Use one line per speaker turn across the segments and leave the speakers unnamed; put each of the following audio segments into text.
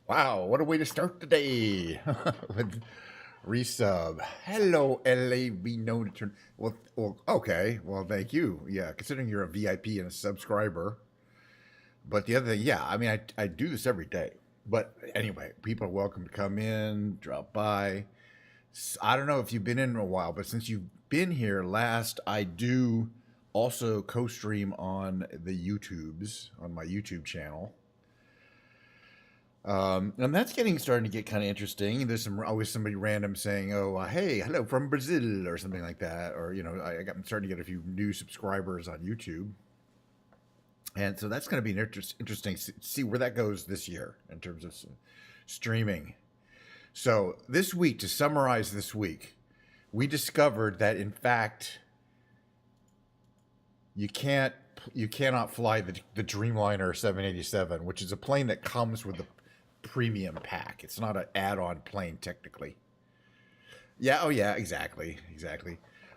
Wow, what a way to start the day with resub. Hello, LA. We know to turn. Well, okay. Well, thank you. Yeah, considering you're a VIP and a subscriber. But the other thing, yeah, I mean, I do this every day. But anyway, people are welcome to come in, drop by. I don't know if you've been in a while, but since you've been here last, I do also co-stream on the YouTubes on my YouTube channel. And that's starting to get kind of interesting. There's always somebody random saying, "Oh, hey, hello from Brazil" or something like that, or I'm starting to get a few new subscribers on YouTube, and so that's going to be an interesting see where that goes this year in terms of streaming. So this week, to summarize this week, we discovered that in fact you cannot fly the Dreamliner 787, which is a plane that comes with the premium pack. It's not an add-on plane technically. Yeah, oh yeah, exactly.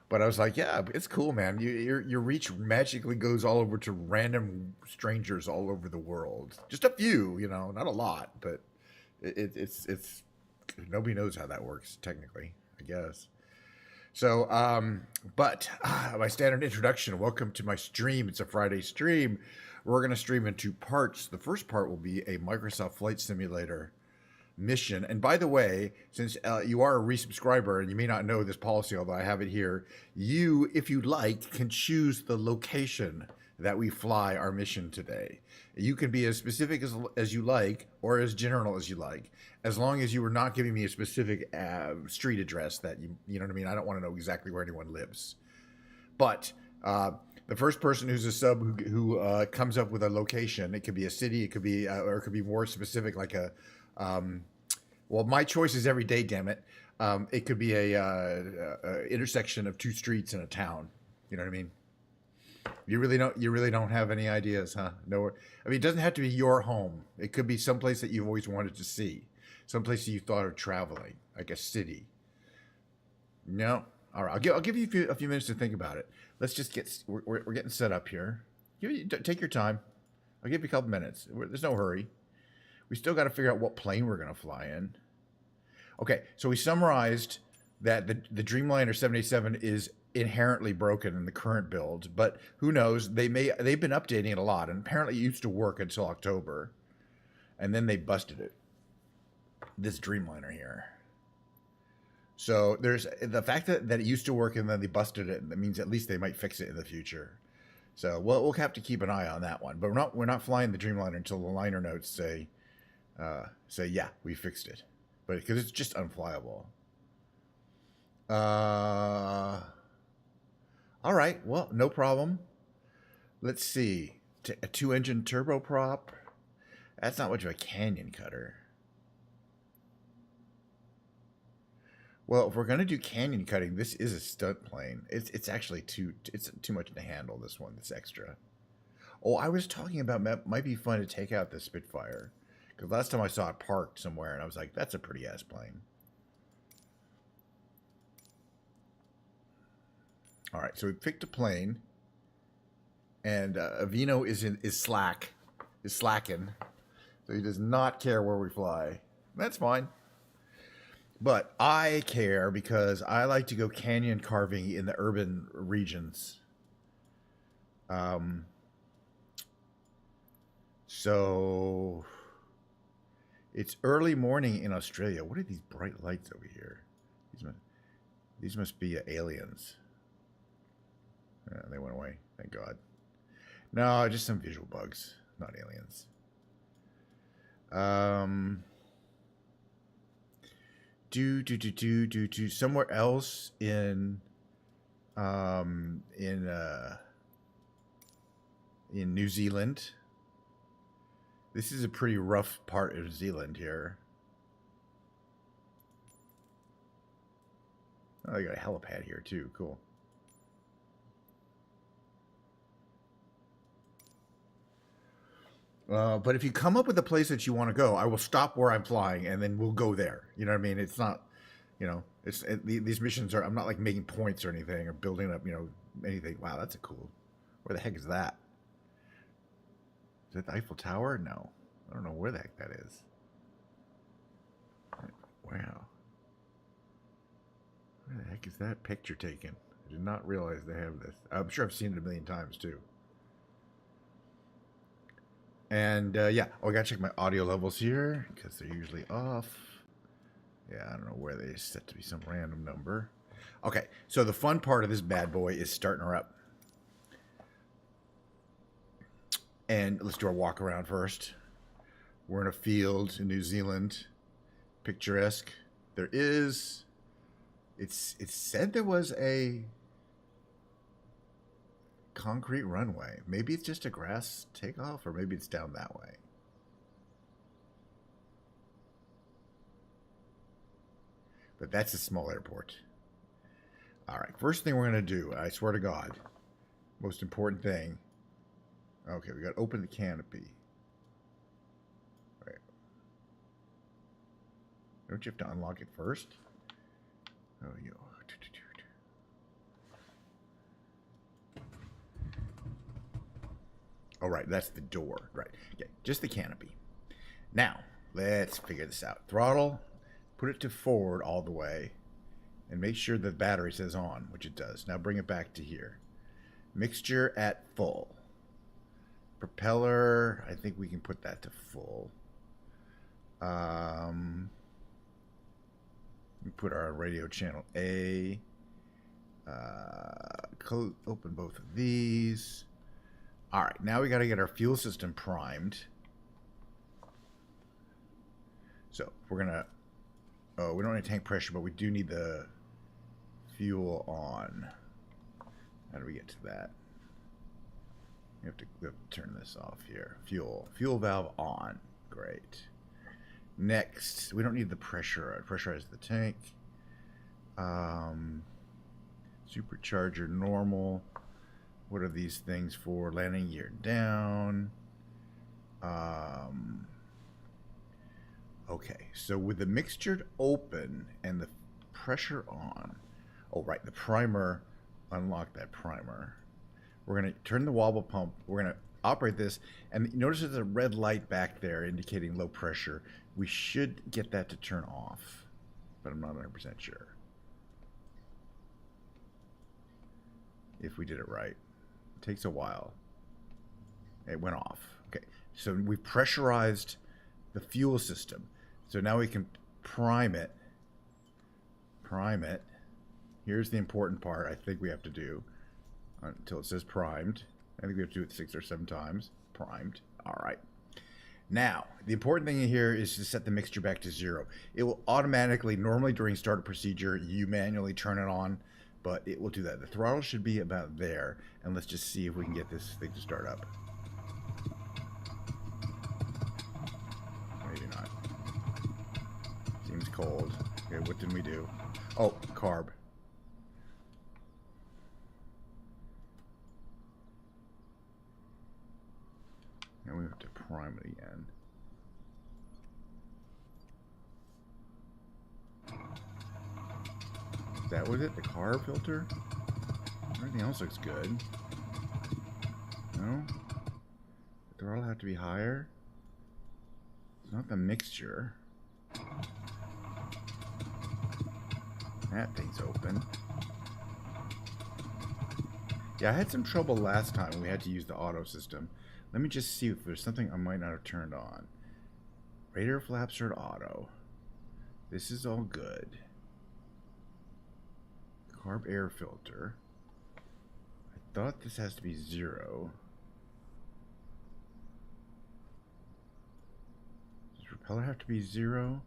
But I was like, yeah, it's cool, man. Your reach magically goes all over to random strangers all over the world. Just a few, not a lot, but it's nobody knows how that works technically, I guess. So, but my standard introduction. Welcome to my stream. It's a Friday stream. We're going to stream in two parts. The first part will be a Microsoft Flight Simulator mission. And by the way, since you are a resubscriber and you may not know this policy, although I have it here, you, if you like, can choose the location that we fly our mission today. You can be as specific as you like or as general as you like, as long as you were not giving me a specific street address that you know what I mean? I don't want to know exactly where anyone lives. But the first person who's a sub who comes up with a location, it could be a city, it could be, or it could be more specific, like a, well, my choice is every day, damn it. It could be a intersection of two streets in a town. You know what I mean? You really don't have any ideas, huh? No, I mean, it doesn't have to be your home. It could be someplace that you've always wanted to see, someplace that you thought of traveling, like a city. No, all right. I'll give you a few minutes to think about it. Let's just we're getting set up here. Take your time. I'll give you a couple minutes. There's no hurry. We still got to figure out what plane we're going to fly in. Okay, so we summarized that the Dreamliner 787 is inherently broken in the current build, but who knows? They've been updating it a lot, and apparently it used to work until October, and then they busted it. This Dreamliner here. So there's the fact that it used to work and then they busted it. That means at least they might fix it in the future. So we'll have to keep an eye on that one. But we're not flying the Dreamliner until the liner notes say yeah, we fixed it, but because it's just unflyable. All right, well, no problem. Let's see. A 2-engine turboprop. That's not much of a canyon cutter. Well, if we're gonna do canyon cutting, this is a stunt plane. It's actually too much to handle. This one, this extra. Oh, I was talking about might be fun to take out the Spitfire. Because last time I saw it parked somewhere, and I was like, that's a pretty-ass plane. All right, so we picked a plane. And Avino is slacking. So he does not care where we fly. That's fine. But I care because I like to go canyon carving in the urban regions. So... It's early morning in Australia. What are these bright lights over here? These must be aliens. They went away. Thank God. No, just some visual bugs, not aliens. Do somewhere else in New Zealand. This is a pretty rough part of New Zealand here. Oh, they got a helipad here too. Cool. But if you come up with a place that you want to go, I will stop where I'm flying and then we'll go there. You know what I mean? It's not, these missions are, I'm not like making points or anything or building up, anything. Wow, that's a cool. Where the heck is that? Is that the Eiffel Tower? No. I don't know where the heck that is. Wow. Where the heck is that picture taken? I did not realize they have this. I'm sure I've seen it a million times too. And yeah, I gotta check my audio levels here because they're usually off. Yeah, I don't know where they set to be some random number. Okay, so the fun part of this bad boy is starting her up. And let's do our walk around first. We're in a field in New Zealand, picturesque. There is, it's said there was a concrete runway. Maybe it's just a grass takeoff, or maybe it's down that way. But that's a small airport. All right, first thing we're going to do, I swear to God, most important thing. Okay, we got to open the canopy. Right. Don't you have to unlock it first? Oh, you. All right, that's the door. Right. Okay, just the canopy. Now, let's figure this out. Throttle, put it to forward all the way, and make sure the battery says on, which it does. Now bring it back to here. Mixture at full. Propeller, I think we can put that to full. We put our radio channel A. Open both of these. All right, now we got to get our fuel system primed. So we're gonna. Oh, we don't need tank pressure, but we do need the fuel on. How do we get to that? We have to turn this off here. Fuel valve on. Great. Next, we don't need the pressure. Pressurize the tank. Supercharger normal. What are these things for? Landing gear down. Okay, so with the mixture open and the pressure on. Oh, right, the primer. Unlock that primer. We're going to turn the wobble pump. We're going to operate this. And notice there's a red light back there indicating low pressure. We should get that to turn off, but I'm not 100% sure if we did it right. It takes a while. It went off. Okay, so we've pressurized the fuel system. So now we can prime it. Prime it. Here's the important part I think we have to do until it says primed. I think we have to do it 6 or 7 times. Primed. All right. Now, the important thing here is to set the mixture back to 0. It will automatically, normally during startup procedure, you manually turn it on, but it will do that. The throttle should be about there, and let's just see if we can get this thing to start up. Maybe not. Seems cold. Okay, what did we do? Oh, carb. And we have to prime it again. Is that what it? The carb filter? Everything else looks good. No? The throttle have to be higher? It's not the mixture. That thing's open. Yeah, I had some trouble last time when we had to use the auto system. Let me just see if there's something I might not have turned on. Radar flaps are at auto. This is all good. Carb air filter. I thought this has to be 0. Does propeller have to be 0?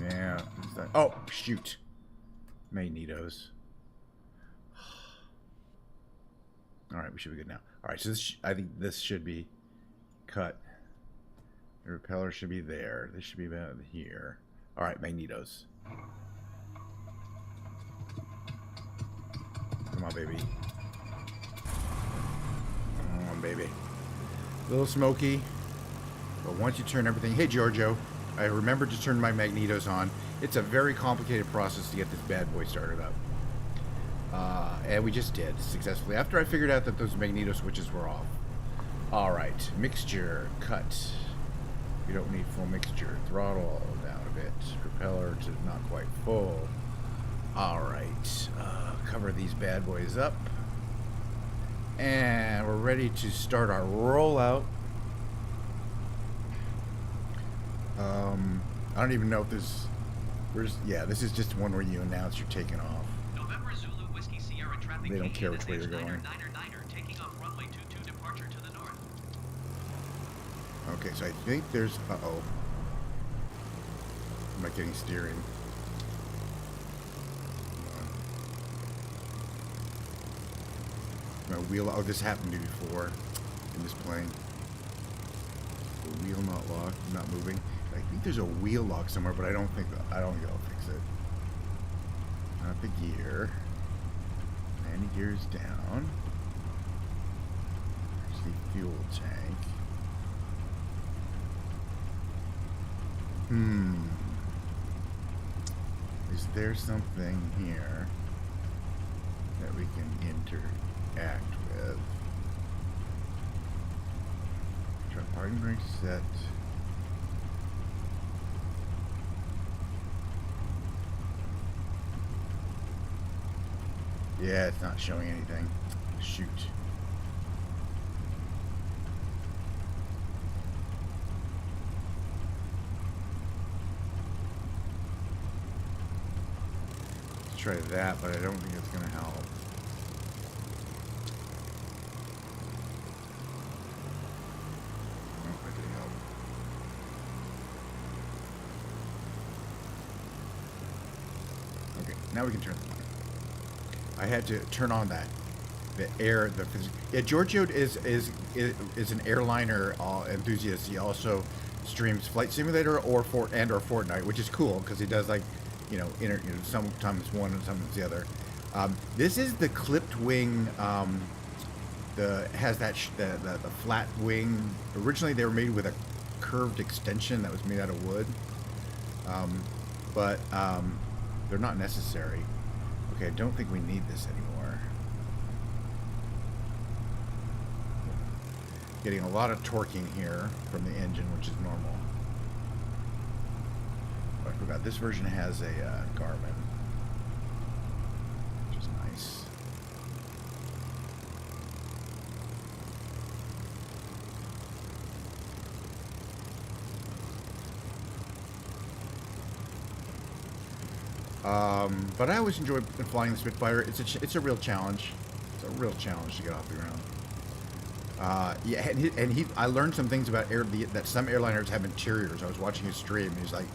Yeah. Oh, shoot. Magnetos. All right, we should be good now. All right, so this I think this should be cut. The repeller should be there. This should be about here. All right, magnetos. Come on, baby. Come on, baby. A little smoky, but once you turn everything... Hey, Giorgio. I remembered to turn my magnetos on. It's a very complicated process to get this bad boy started up. And we just did successfully after I figured out that those magneto switches were off. All right, mixture, cut. We don't need full mixture. Throttle down a bit. Propeller to not quite full. All right, cover these bad boys up. And we're ready to start our rollout. I don't even know if this... yeah, this is just one where you announce you're taking off.
November Zulu Whiskey Sierra traffic.
They don't care which way you're going.
999er taking off runway 22 departure to the north.
Okay, so I think there's... Uh-oh. I'm not getting steering. My wheel... Oh, this happened to me before in this plane. The wheel not locked, not moving. I think there's a wheel lock somewhere, but I don't think I'll fix it. Not the gear. Landing gear's down. There's the fuel tank. Is there something here that we can interact with? Try parking brake set. Yeah, it's not showing anything. Shoot. Let's try that, but I don't think it's gonna help. Oh, that didn't help. Okay, now we can turn the light. I had to turn on the yeah. Giorgio is an airliner enthusiast. He also streams Flight Simulator or Fortnite, which is cool because he does like, sometimes one and sometimes the other. This is the clipped wing. Has that the flat wing. Originally they were made with a curved extension that was made out of wood, but they're not necessary. Okay, I don't think we need this anymore. Getting a lot of torquing here from the engine, which is normal. Oh, I forgot, this version has a Garmin, which is nice. But I always enjoy flying the Spitfire. It's a real challenge. It's a real challenge to get off the ground. Yeah, I learned some things about that some airliners have interiors. I was watching his stream, and he's like,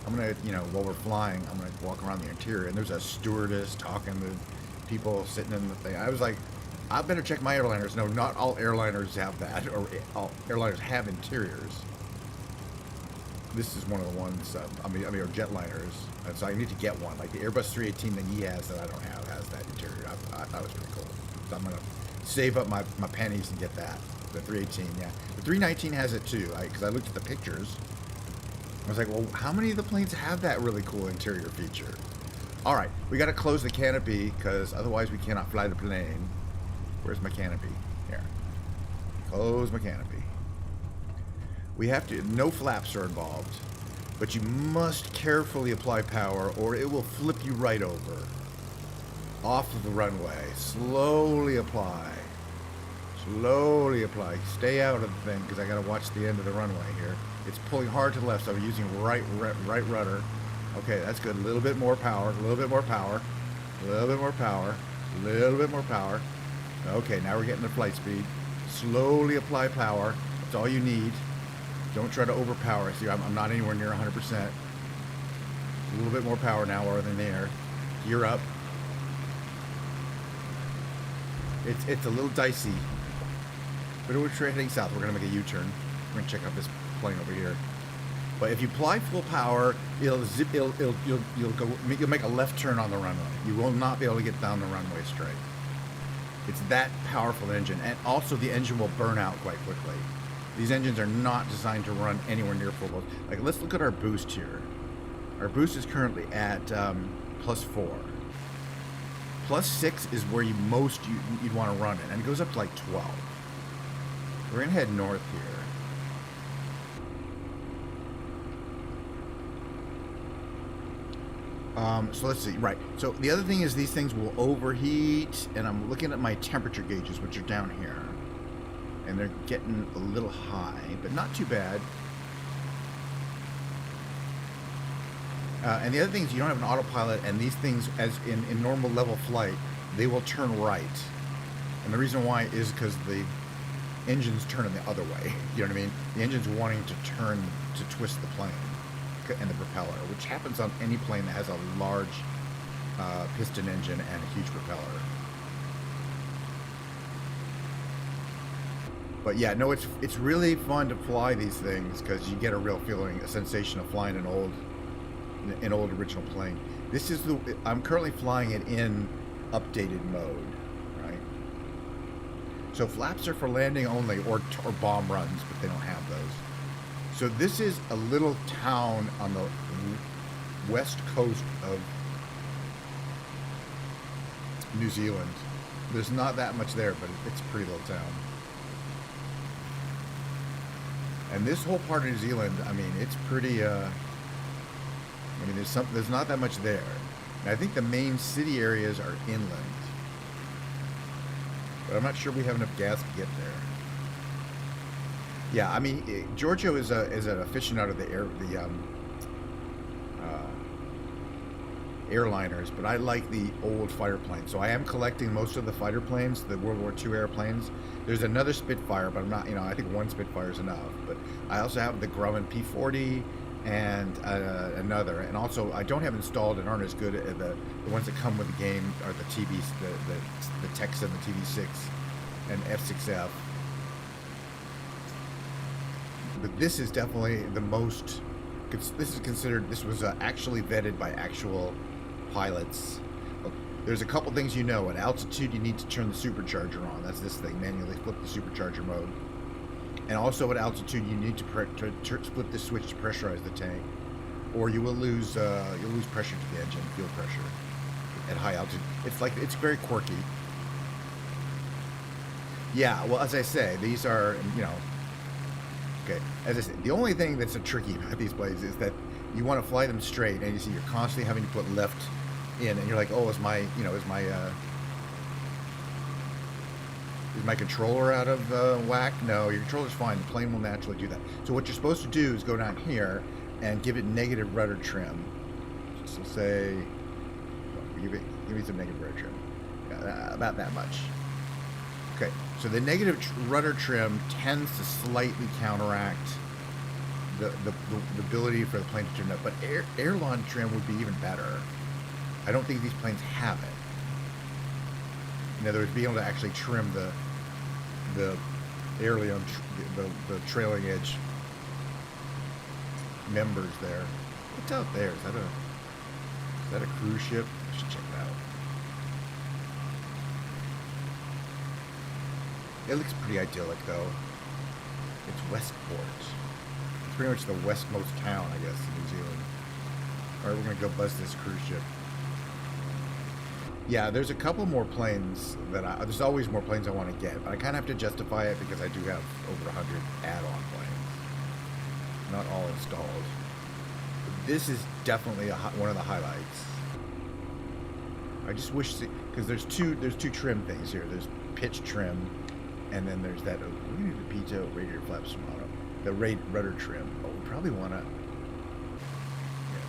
I'm gonna, while we're flying, I'm gonna walk around the interior, and there's a stewardess talking to people sitting in the thing. I was like, I better check my airliners. No, not all airliners have that, or all airliners have interiors. This is one of the ones, or jetliners. So I need to get one. Like the Airbus 318 that he has that I don't have has that interior. I thought it was pretty cool. So I'm going to save up my pennies and get that. The 318, yeah. The 319 has it too, because I looked at the pictures. I was like, well, how many of the planes have that really cool interior feature? All right, we got to close the canopy because otherwise we cannot fly the plane. Where's my canopy? Here. Close my canopy. We have to, no flaps are involved, but you must carefully apply power or it will flip you right over. Off of the runway. Slowly apply. Slowly apply. Stay out of the thing because I got to watch the end of the runway here. It's pulling hard to the left, so I'm using right rudder. Okay, that's good. A little bit more power, a little bit more power, a little bit more power, a little bit more power. Okay, now we're getting the flight speed. Slowly apply power. That's all you need. Don't try to overpower. See, I'm not anywhere near 100%. A little bit more power now rather than there. Gear up. It's a little dicey. But we're heading south. We're going to make a U-turn. We're going to check out this plane over here. But if you apply full power, you'll make a left turn on the runway. You will not be able to get down the runway straight. It's that powerful engine, and also the engine will burn out quite quickly. These engines are not designed to run anywhere near full load. Like, let's look at our boost here. Our boost is currently at +4. +6 is where you'd want to run it, and it goes up to like 12. We're gonna head north here. So let's see. Right. So the other thing is these things will overheat, and I'm looking at my temperature gauges, which are down here, and they're getting a little high, but not too bad. And the other thing is you don't have an autopilot, and these things, as in normal level flight, they will turn right. And the reason why is because the engine's turning the other way. You know what I mean? The engine's wanting to turn to twist the plane and the propeller, which happens on any plane that has a large piston engine and a huge propeller. But yeah, no, it's really fun to fly these things because you get a real feeling, a sensation of flying an old original plane. This is I'm currently flying it in updated mode, right? So flaps are for landing only, or bomb runs, but they don't have those. So this is a little town on the west coast of New Zealand. There's not that much there, but it's a pretty little town. And this whole part of New Zealand, I mean, it's pretty, I mean, there's not that much there. And I think the main city areas are inland. But I'm not sure we have enough gas to get there. Yeah, I mean, Giorgio is an aficionado of the airliners, but I like the old fighter planes. So I am collecting most of the fighter planes, the World War II airplanes. There's another Spitfire, but I'm not, I think one Spitfire is enough. But I also have the Grumman P-40 and another. And also, I don't have installed and aren't as good at the ones that come with the game are the TVs, the Texan, the TV6, and F6F. But this is definitely the most. This is considered. This was actually vetted by actual pilots. There's a couple things you know. At altitude, you need to turn the supercharger on. That's this thing. Manually flip the supercharger mode. And also at altitude, you need to flip the switch to pressurize the tank, or you will lose pressure to the engine, fuel pressure, at high altitude. It's very quirky. Yeah. Well, as I say, these are Okay, as I said, the only thing that's tricky about these planes is that you want to fly them straight, and you see you're constantly having to put left in, and you're like, oh, is my controller out of whack? No, your controller's fine. The plane will naturally do that. So what you're supposed to do is go down here and give it negative rudder trim. So say, give me some negative rudder trim. Yeah, about that much. Okay, so the negative rudder trim tends to slightly counteract the ability for the plane to turn up, but airline trim would be even better. I don't think these planes have it. In other words, being able to actually trim the aileron, the trailing edge members there. What's out there? Is that a cruise ship? I should check it out. It looks pretty idyllic, though. It's Westport. It's pretty much the westmost town, I guess, in New Zealand. Alright, we're going to go buzz this cruise ship. Yeah, there's a couple more planes there's always more planes I want to get, but I kind of have to justify it because I do have over 100 add-on planes. Not all installed. But this is definitely one of the highlights. I just wish, because there's two trim things here. There's pitch trim, and then there's that Pitot radiator flaps Shimano. The rudder trim. Oh, we probably want to. Yeah.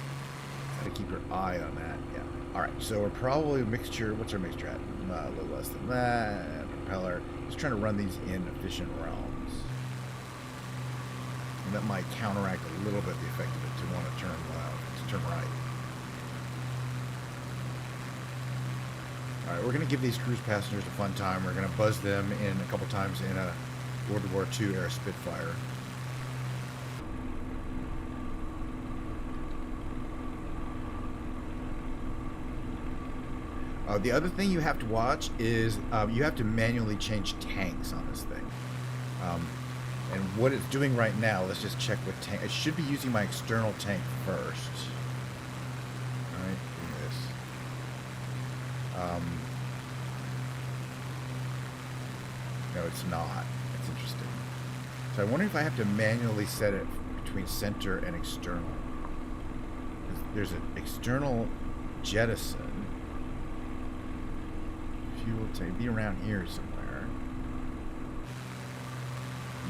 Gotta keep your eye on that. Yeah. All right. So we're probably mixture. What's our mixture at? A little less than that. Propeller. Just trying to run these in efficient realms. And that might counteract a little bit the effect of it to want to turn right. All right, we're going to give these cruise passengers a fun time. We're going to buzz them in a couple times in a World War II era Spitfire. The other thing you have to watch is you have to manually change tanks on this thing. And what it's doing right now, let's just check what tank. I should be using my external tank first. No, it's not. It's interesting. So I wonder if I have to manually set it between center and external. There's an external jettison. Fuel tank. Be around here somewhere.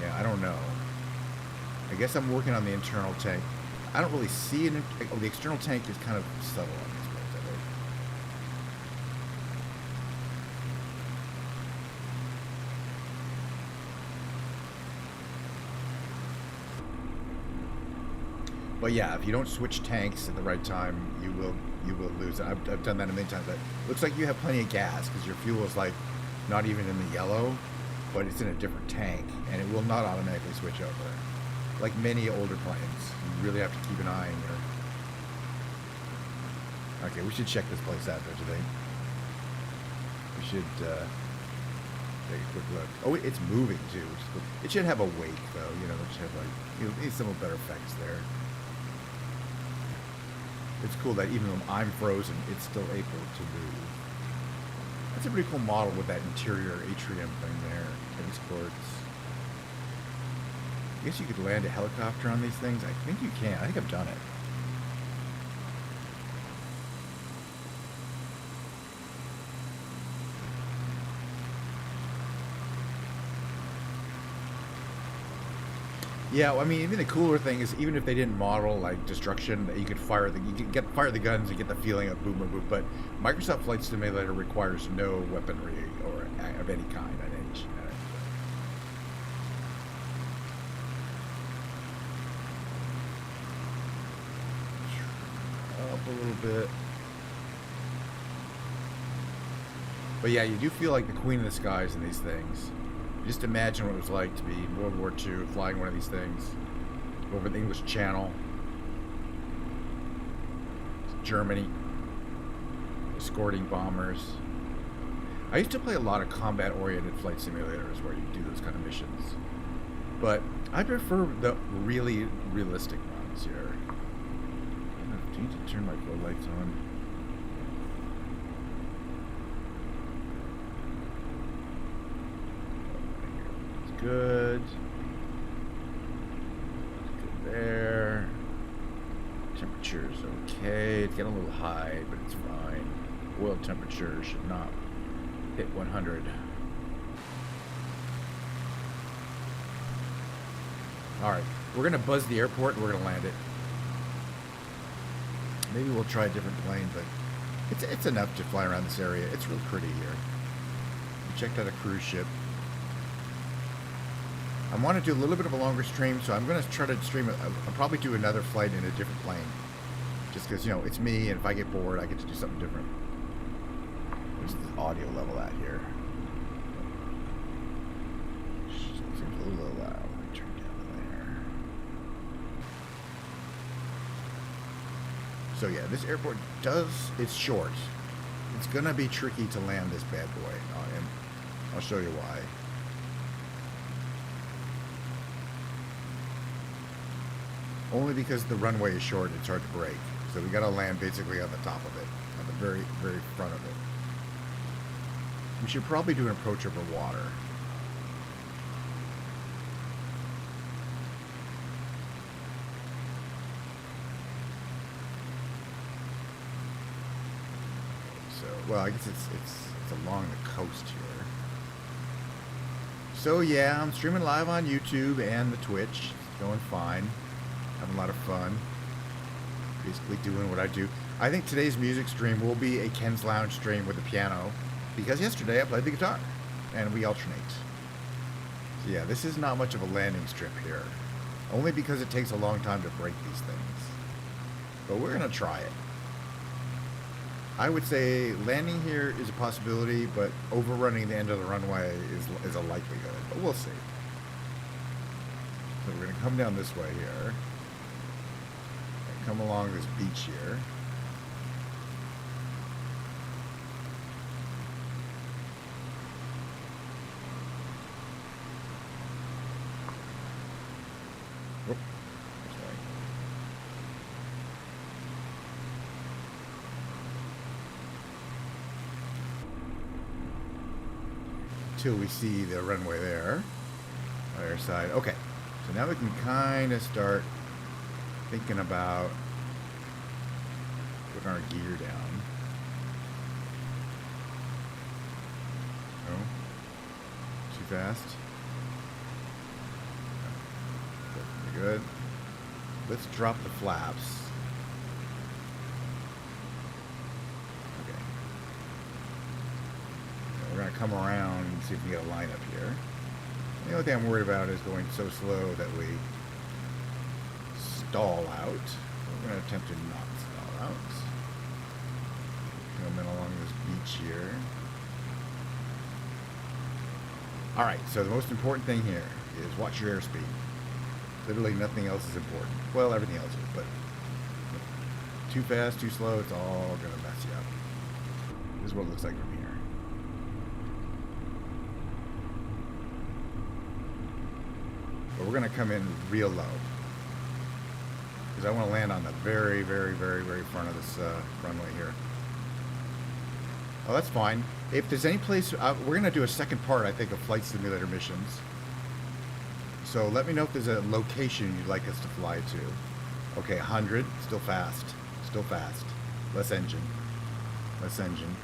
Yeah, I don't know. I guess I'm working on the internal tank. I don't really see an... Oh, the external tank is kind of subtle on this place, I think. But yeah, if you don't switch tanks at the right time, you will lose it. I've done that a million times. But looks like you have plenty of gas because your fuel is like not even in the yellow, but it's in a different tank, and it will not automatically switch over. Like many older planes, you really have to keep an eye on your... Okay, we should check this place out, don't you think? We should take a quick look. Oh, it's moving too. Which is cool. It should have a wake though. You know, it should have like need some better effects there. It's cool that even though I'm frozen, it's still able to move. That's a pretty cool model with that interior atrium thing there. Tennis courts. I guess you could land a helicopter on these things. I think you can. I think I've done it. Yeah, well, I mean, even the cooler thing is, even if they didn't model like destruction, that you could fire the guns and get the feeling of boom, boom, boom. But Microsoft Flight Simulator requires no weaponry or of any kind at any. Up a little bit. But yeah, you do feel like the queen of the skies in these things. Just imagine what it was like to be in World War II, flying one of these things over the English Channel, Germany, escorting bombers. I used to play a lot of combat-oriented flight simulators where you do those kind of missions, but I prefer the really realistic ones here. Do you need to turn my flow lights on? Good. Good there. Temperature's okay. It's getting a little high, but it's fine. Oil temperature should not hit 100. Alright, we're going to buzz the airport and we're going to land it. Maybe we'll try a different plane, but it's enough to fly around this area. It's real pretty here. We checked out a cruise ship. I want to do a little bit of a longer stream, so I'm going to try to stream it. I'll probably do another flight in a different plane. Just because, you know, it's me, and if I get bored, I get to do something different. Where's the audio level at here? Seems a little loud. Let me turn down there. So yeah, this airport it's short. It's going to be tricky to land this bad boy, and I'll show you why. Only because the runway is short, it's hard to break. So we got to land basically on the top of it, on the very, very front of it. We should probably do an approach over water. So, well, I guess it's along the coast here. So yeah, I'm streaming live on YouTube and the Twitch. It's going fine. Having a lot of fun. Basically doing what I do. I think today's music stream will be a Ken's Lounge stream with the piano, because yesterday I played the guitar, and we alternate. So yeah, this is not much of a landing strip here, only because it takes a long time to break these things. But we're gonna try it. I would say landing here is a possibility, but overrunning the end of the runway is a likelihood. But we'll see. So we're gonna come down this way here. Come along this beach here. Oh, sorry. until we see the runway there. On our side. Okay. So now we can kind of start thinking about putting our gear down. Oh. Too fast. Pretty good. Let's drop the flaps. Okay. Now we're going to come around and see if we can get a line up here. The only thing I'm worried about is going so slow that we stall out. We're going to attempt to not stall out. Come in along this beach here. Alright, so the most important thing here is watch your airspeed. Literally nothing else is important. Well, everything else is, but too fast, too slow, it's all going to mess you up. This is what it looks like from here. But we're going to come in real low. Because I want to land on the very, very, very, very front of this runway here. Oh, that's fine. If there's any place... we're going to do a second part, I think, of Flight Simulator missions. So let me know if there's a location you'd like us to fly to. Okay, 100. Still fast. Still fast. Less engine. Less engine.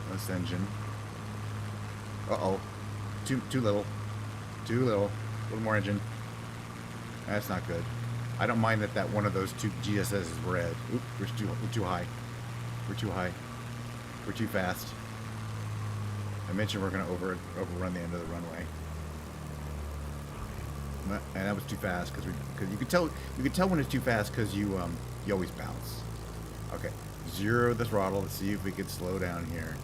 Less engine. Uh-oh. Too little. Too little. A little more engine. That's not good. I don't mind that one of those two GSS is red. Oop, we're too high. We're too high. We're too fast. I mentioned we're going to overrun the end of the runway. And that was too fast because you could tell when it's too fast because you always bounce. Okay, zero the throttle. Let's see if we can slow down here.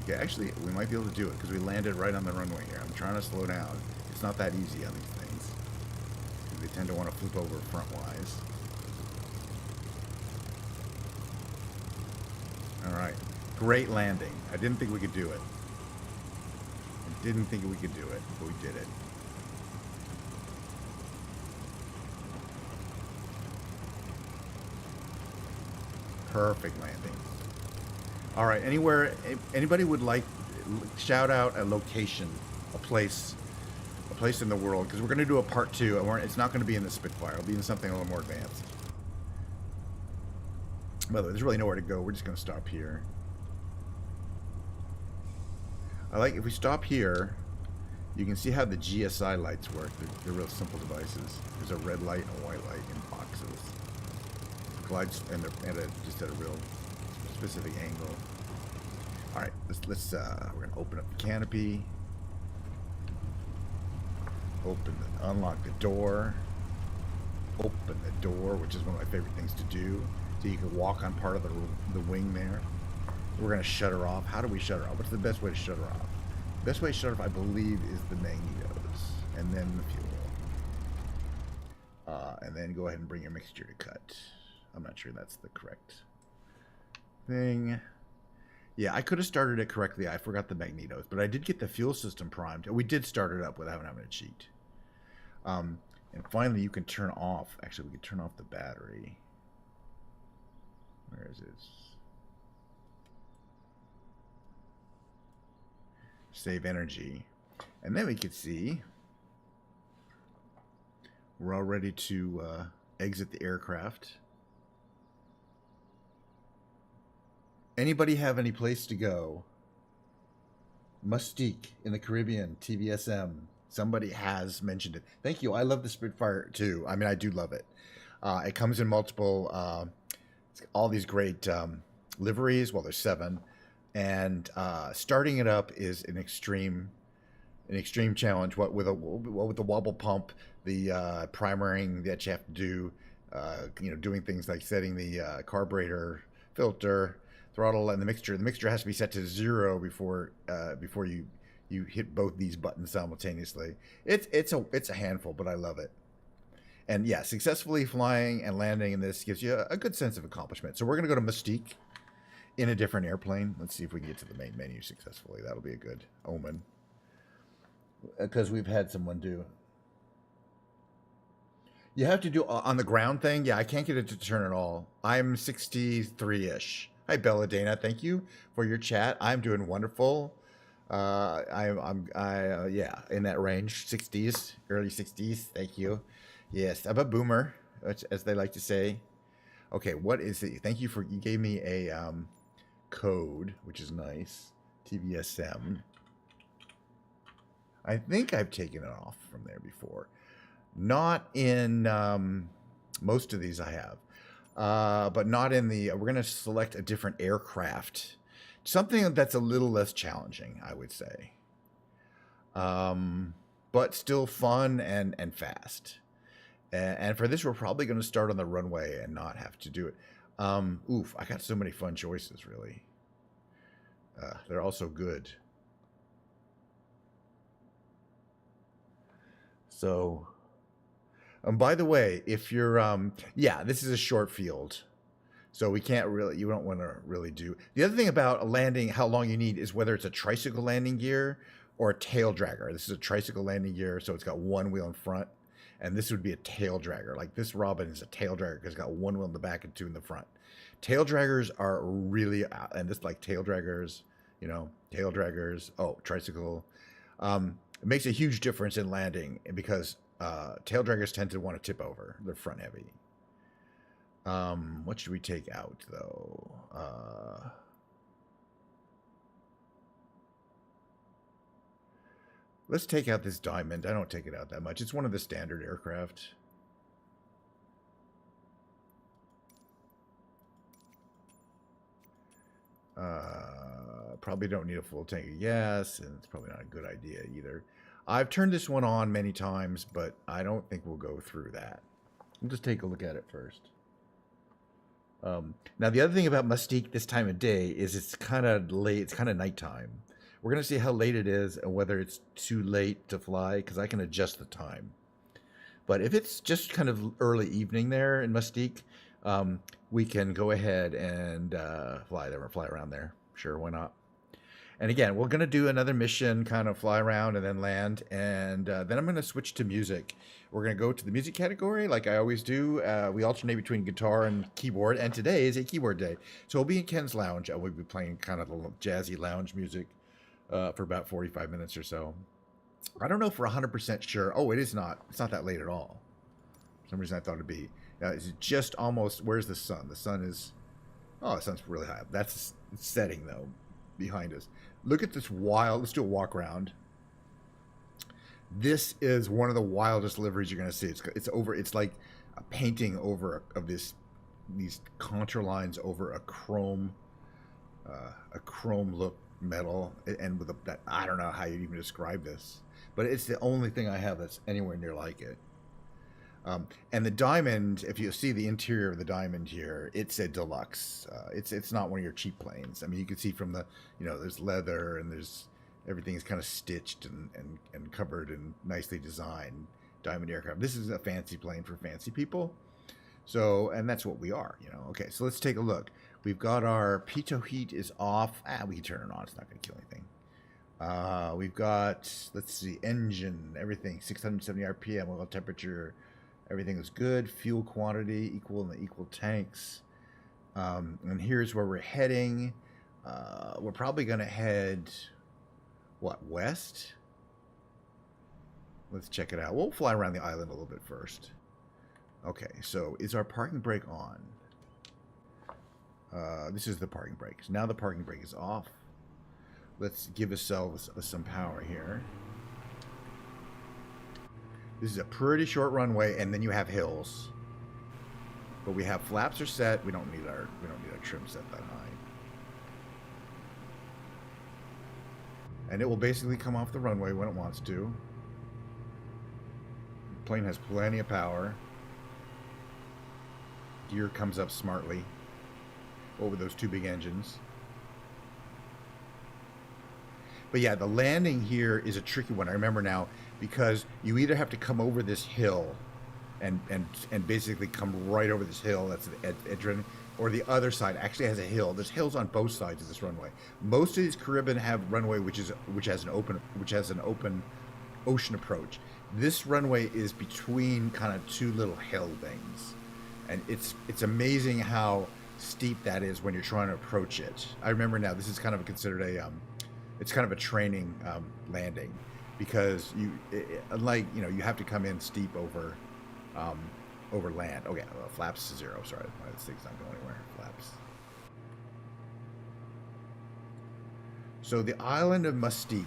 Okay, actually, we might be able to do it because we landed right on the runway here. I'm trying to slow down. It's not that easy on these things. They tend to want to flip over front-wise. Alright. Great landing. I didn't think we could do it. I didn't think we could do it, but we did it. Perfect landing. All right, anybody would like, shout out a location, a place in the world, because we're going to do a part 2. It's not going to be in the Spitfire. It'll be in something a little more advanced. By the way, there's really nowhere to go. We're just going to stop here. If we stop here, you can see how the GSI lights work. They're real simple devices. There's a red light and a white light in boxes. Glides just at a real specific angle. All right, we're gonna open up the canopy. Unlock the door. Open the door, which is one of my favorite things to do. So you can walk on part of the wing there. We're gonna shut her off. How do we shut her off? What's the best way to shut her off? The best way to shut her off, I believe, is the magnetos, and then the fuel. And then go ahead and bring your mixture to cut. I'm not sure that's the correct thing. Yeah, I could have started it correctly. I forgot the magnetos, but I did get the fuel system primed. We did start it up without having to cheat. And finally, you can turn off. Actually, we can turn off the battery. Where is this? Save energy. And then we could see we're all ready to exit the aircraft. Anybody have any place to go? Mustique in the Caribbean, TVSM. Somebody has mentioned it. Thank you. I love the Spitfire too. I mean, I do love it. It comes in multiple, all these great liveries. Well, there's 7, and starting it up is an extreme challenge. What with the wobble pump, the primering that you have to do, doing things like setting the carburetor filter, throttle, and the mixture. The mixture has to be set to 0 before you hit both these buttons simultaneously. It's a handful, but I love it. And yeah, successfully flying and landing in this gives you a good sense of accomplishment. So we're going to go to Mustique in a different airplane. Let's see if we can get to the main menu successfully. That'll be a good omen. Because we've had someone do. You have to do on the ground thing. Yeah, I can't get it to turn at all. I'm 63-ish. Hi, Belladonna. Thank you for your chat. I'm doing wonderful. Yeah, in that range, 60s, early 60s. Thank you. Yes, I'm a boomer, as they like to say. Okay, what is it? Thank you you gave me a code, which is nice. TVSM. I think I've taken it off from there before. Not in most of these I have, but not in the. We're going to select a different aircraft, something that's a little less challenging, I would say, but still fun and fast. And for this, we're probably going to start on the runway and not have to do it. Oof, I got so many fun choices, really. They're all so good. So. By the way, if you're, yeah, this is a short field, so we can't really, you don't want to really do. The other thing about a landing, how long you need, is whether it's a tricycle landing gear or a tail dragger. This is a tricycle landing gear, so it's got one wheel in front, and this would be a tail dragger. Like this Robin is a tail dragger because it's got one wheel in the back and two in the front. Tail draggers are really, and this like tail draggers, you know, tail draggers. Oh, tricycle. It makes a huge difference in landing because tail draggers tend to want to tip over. They're front heavy. What should we take out though? Let's take out this diamond. I don't take it out that much. It's one of the standard aircraft. Probably don't need a full tank of gas, and it's probably not a good idea either. I've turned this one on many times, but I don't think we'll go through that. We'll just take a look at it first. Now, the other thing about Mustique this time of day is it's kind of late. It's kind of nighttime. We're going to see how late it is and whether it's too late to fly, because I can adjust the time. But if it's just kind of early evening there in Mustique, we can go ahead and fly there or fly around there. Sure, why not? And again, we're going to do another mission, kind of fly around and then land. And then I'm going to switch to music. We're going to go to the music category like I always do. We alternate between guitar and keyboard. And today is a keyboard day. So we'll be in Ken's lounge. We'll be playing kind of a jazzy lounge music for about 45 minutes or so. I don't know if we're 100% sure. Oh, it is not. It's not that late at all. For some reason I thought it'd be. It's just almost. Where's the sun? The sun is. Oh, the sun's really high up. That's setting, though, behind us. Look at this wild. Let's do a walk around. This is one of the wildest liveries you're going to see. It's over. It's like a painting over of these contour lines over a chrome look metal, and with that. I don't know how you'd even describe this, but it's the only thing I have that's anywhere near like it. And the diamond, if you see the interior of the diamond here, it's a deluxe. It's not one of your cheap planes. I mean, you can see from the, there's leather and there's everything is kind of stitched and covered and nicely designed diamond aircraft. This is a fancy plane for fancy people. So, and that's what we are, Okay, so let's take a look. We've got our pitot heat is off. We can turn it on. It's not going to kill anything. We've got, let's see, engine, everything, 670 RPM, oil temperature. Everything is good. Fuel quantity equal in the equal tanks. And here's where we're heading. We're probably going to head, west? Let's check it out. We'll fly around the island a little bit first. Okay, so is our parking brake on? This is the parking brake. So now the parking brake is off. Let's give ourselves some power here. This is a pretty short runway, and then you have hills. But we have flaps are set. We don't need our trim set that high. And it will basically come off the runway when it wants to. The plane has plenty of power. Gear comes up smartly over those two big engines. But yeah, the landing here is a tricky one. I remember now, because you either have to come over this hill and basically come right over this hill, that's the edge, or the other side actually has a hill. There's hills on both sides of this runway. Most of these Caribbean have runway which has an open ocean approach. This runway is between kind of two little hill things, and it's amazing how steep that is when you're trying to approach it. I remember now. This is kind of considered a it's kind of a training landing, because unlike you have to come in steep over land. Okay, flaps to 0. Sorry, this thing's not going anywhere. Flaps. So the island of Mustique.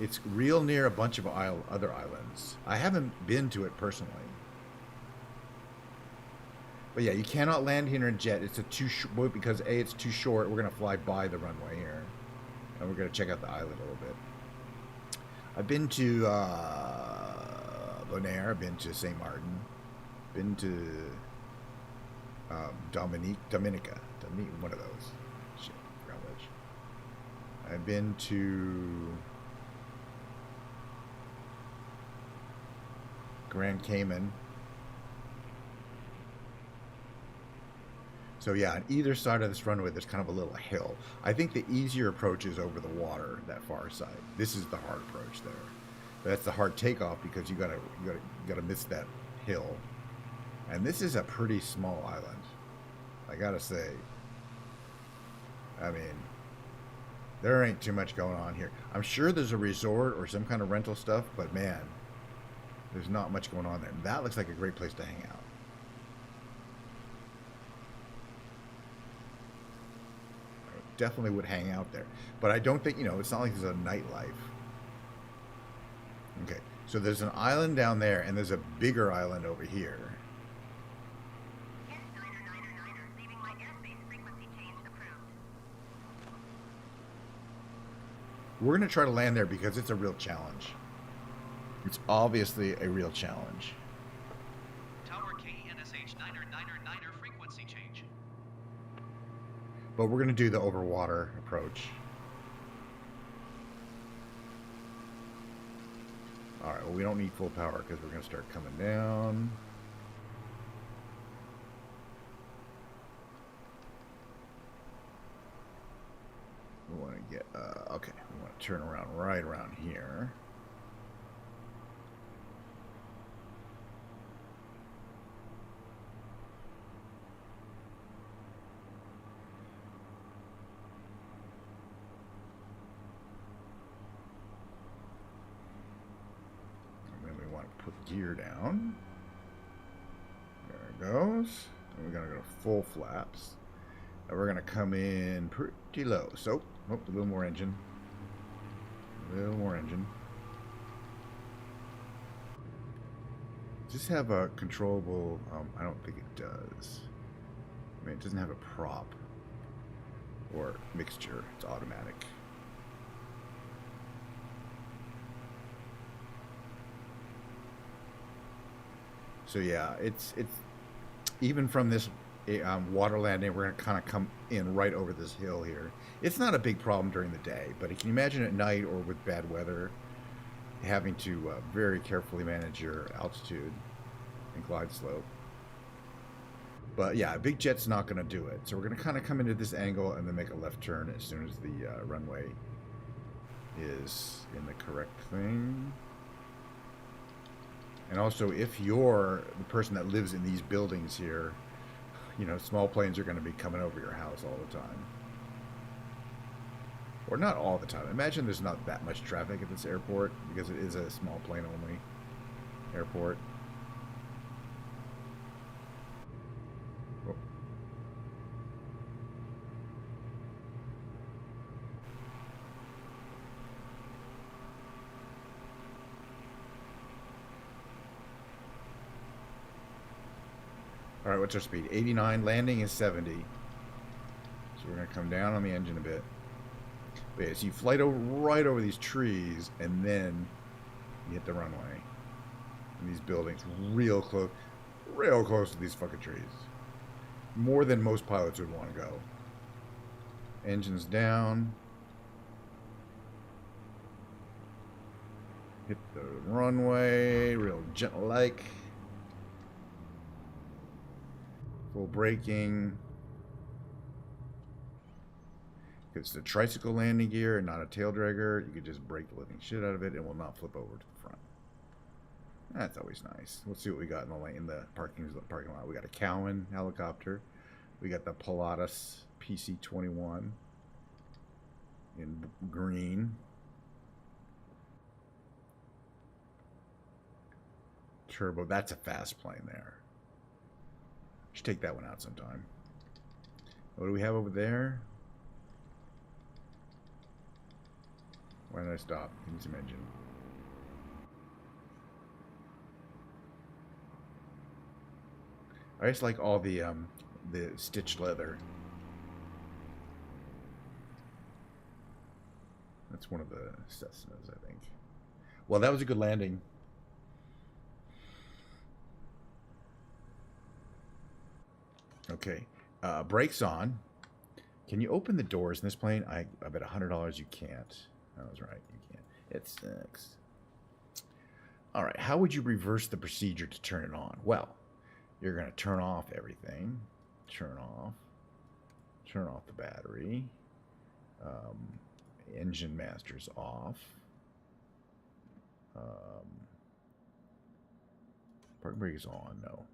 It's real near a bunch of other islands. I haven't been to it personally. But yeah, you cannot land here in a jet. It's because A, it's too short. We're going to fly by the runway here. And we're going to check out the island a little bit. I've been to Bonaire. I've been to St. Martin. Been to Dominica. One of those. Shit, forgot which. I've been to Grand Cayman. So yeah, on either side of this runway, there's kind of a little hill. I think the easier approach is over the water, that far side. This is the hard approach there. That's the hard takeoff, because you gotta miss that hill. And this is a pretty small island, I gotta say. I mean, there ain't too much going on here. I'm sure there's a resort or some kind of rental stuff, but man, there's not much going on there. That looks like a great place to hang out. I definitely would hang out there. But I don't think, it's not like there's a nightlife. Okay, so there's an island down there, and there's a bigger island over here.
kensh999 leaving my airspace, frequency change approved.
We're going to try to land there because it's a real challenge. It's obviously a real challenge.
Tower kensh999 frequency change.
But we're going to do the overwater approach. Alright, well, we don't need full power because we're going to start coming down. We want to get, okay, we want to turn around right around here. Put gear down. There it goes. And we're going to go full flaps. And we're going to come in pretty low. So, a little more engine. A little more engine. Does this have a controllable? I don't think it does. I mean, it doesn't have a prop or mixture. It's automatic. So yeah, it's even from this water landing, we're going to kind of come in right over this hill here. It's not a big problem during the day, but you can imagine at night or with bad weather, having to very carefully manage your altitude and glide slope. But yeah, a big jet's not going to do it. So we're going to kind of come into this angle and then make a left turn as soon as the runway is in the correct thing. And also, if you're the person that lives in these buildings here, small planes are going to be coming over your house all the time. Or not all the time. Imagine there's not that much traffic at this airport, because it is a small plane only airport. Oh. All right, what's our speed? 89. Landing is 70. So we're going to come down on the engine a bit. But yeah, so you fly right over these trees, and then you hit the runway. And these buildings, real close to these fucking trees. More than most pilots would want to go. Engines down. Hit the runway, real gentle-like. Full braking. It's the tricycle landing gear and not a tail dragger. You can just break the living shit out of it and will not flip over to the front. That's always nice. Let's see what we got in the parking lot. We got a Cowan helicopter. We got the Pilatus PC-21 in green. Turbo. That's a fast plane there. Should take that one out sometime. What do we have over there? Why did I stop? Give me some engine. I just like all the stitched leather. That's one of the Cessnas, I think. Well, that was a good landing. Okay, brakes on. Can you open the doors in this plane? I bet $100 you can't. I was right, you can't. It sucks. All right, how would you reverse the procedure to turn it on? Well, you're going to turn off everything. Turn off the battery. Engine master's off. Parking brake is on. No.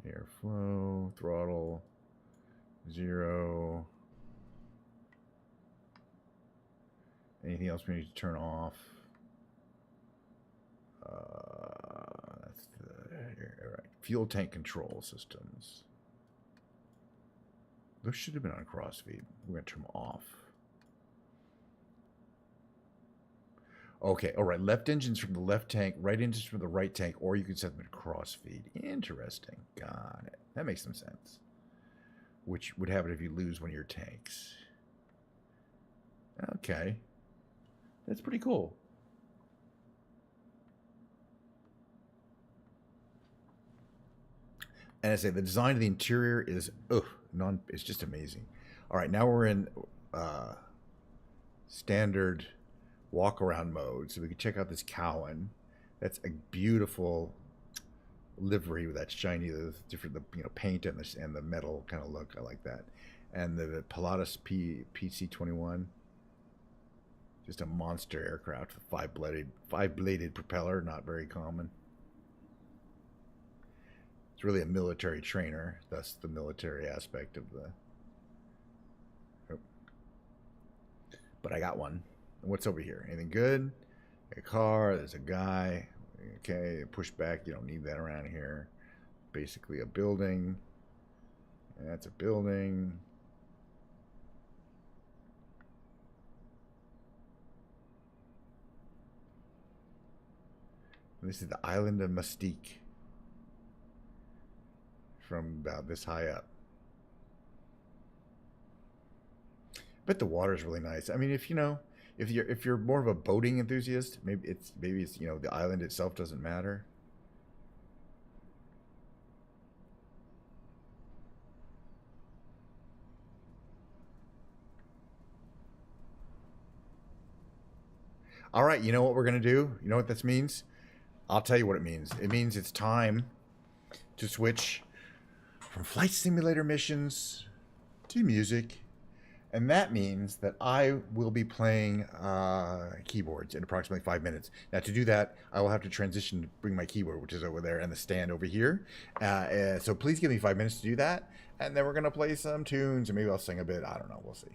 Airflow, throttle, 0. Anything else we need to turn off? That's the right. Fuel tank control systems. Those should have been on crossfeed. We're going to turn them off. Okay, all right. Left engines from the left tank, right engines from the right tank, or you can set them to crossfeed. Interesting. Got it. That makes some sense. Which would happen if you lose one of your tanks. Okay. That's pretty cool. And I say the design of the interior is it's just amazing. All right, now we're in standard walk around mode, so we can check out this Cowan. That's a beautiful livery with that shiny, the different paint and the metal kind of look. I like that. And the Pilatus PC-21, just a monster aircraft with five-bladed propeller, not very common. It's really a military trainer, thus the military aspect of the. Oh. But I got one. What's over here? Anything good? A car. There's a guy. Okay, push back. You don't need that around here. Basically a building. And that's a building. And this is the island of Mystique. From about this high up. But the water's really nice. I mean, if you're more of a boating enthusiast, maybe it's the island itself doesn't matter. All right, you know what we're gonna do? You know what this means? I'll tell you what it means. It means it's time to switch from flight simulator missions to music. And that means that I will be playing keyboards in approximately 5 minutes. Now, to do that, I will have to transition to bring my keyboard, which is over there, and the stand over here. So please give me 5 minutes to do that. And then we're going to play some tunes, and maybe I'll sing a bit. I don't know. We'll see.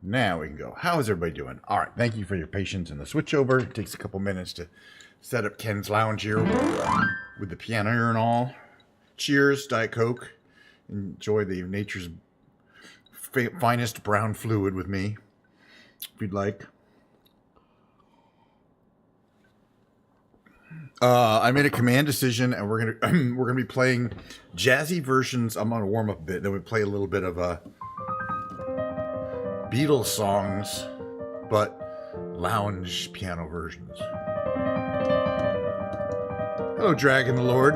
Now we can go. How is everybody doing? All right. Thank you for your patience in the switchover. It takes a couple minutes to set up Ken's Lounge here with the piano and all. Cheers, Diet Coke. Enjoy the nature's finest brown fluid with me, if you'd like. I made a command decision, and we're gonna be playing jazzy versions. I'm gonna warm up a bit, then we play a little bit of Beatles songs, but lounge piano versions. Hello, Dragon the Lord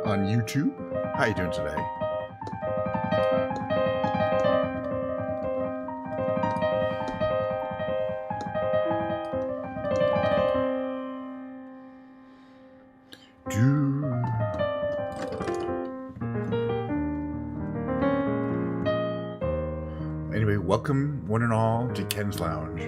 on YouTube. How you doing today? Anyway, welcome one and all to Ken's Lounge.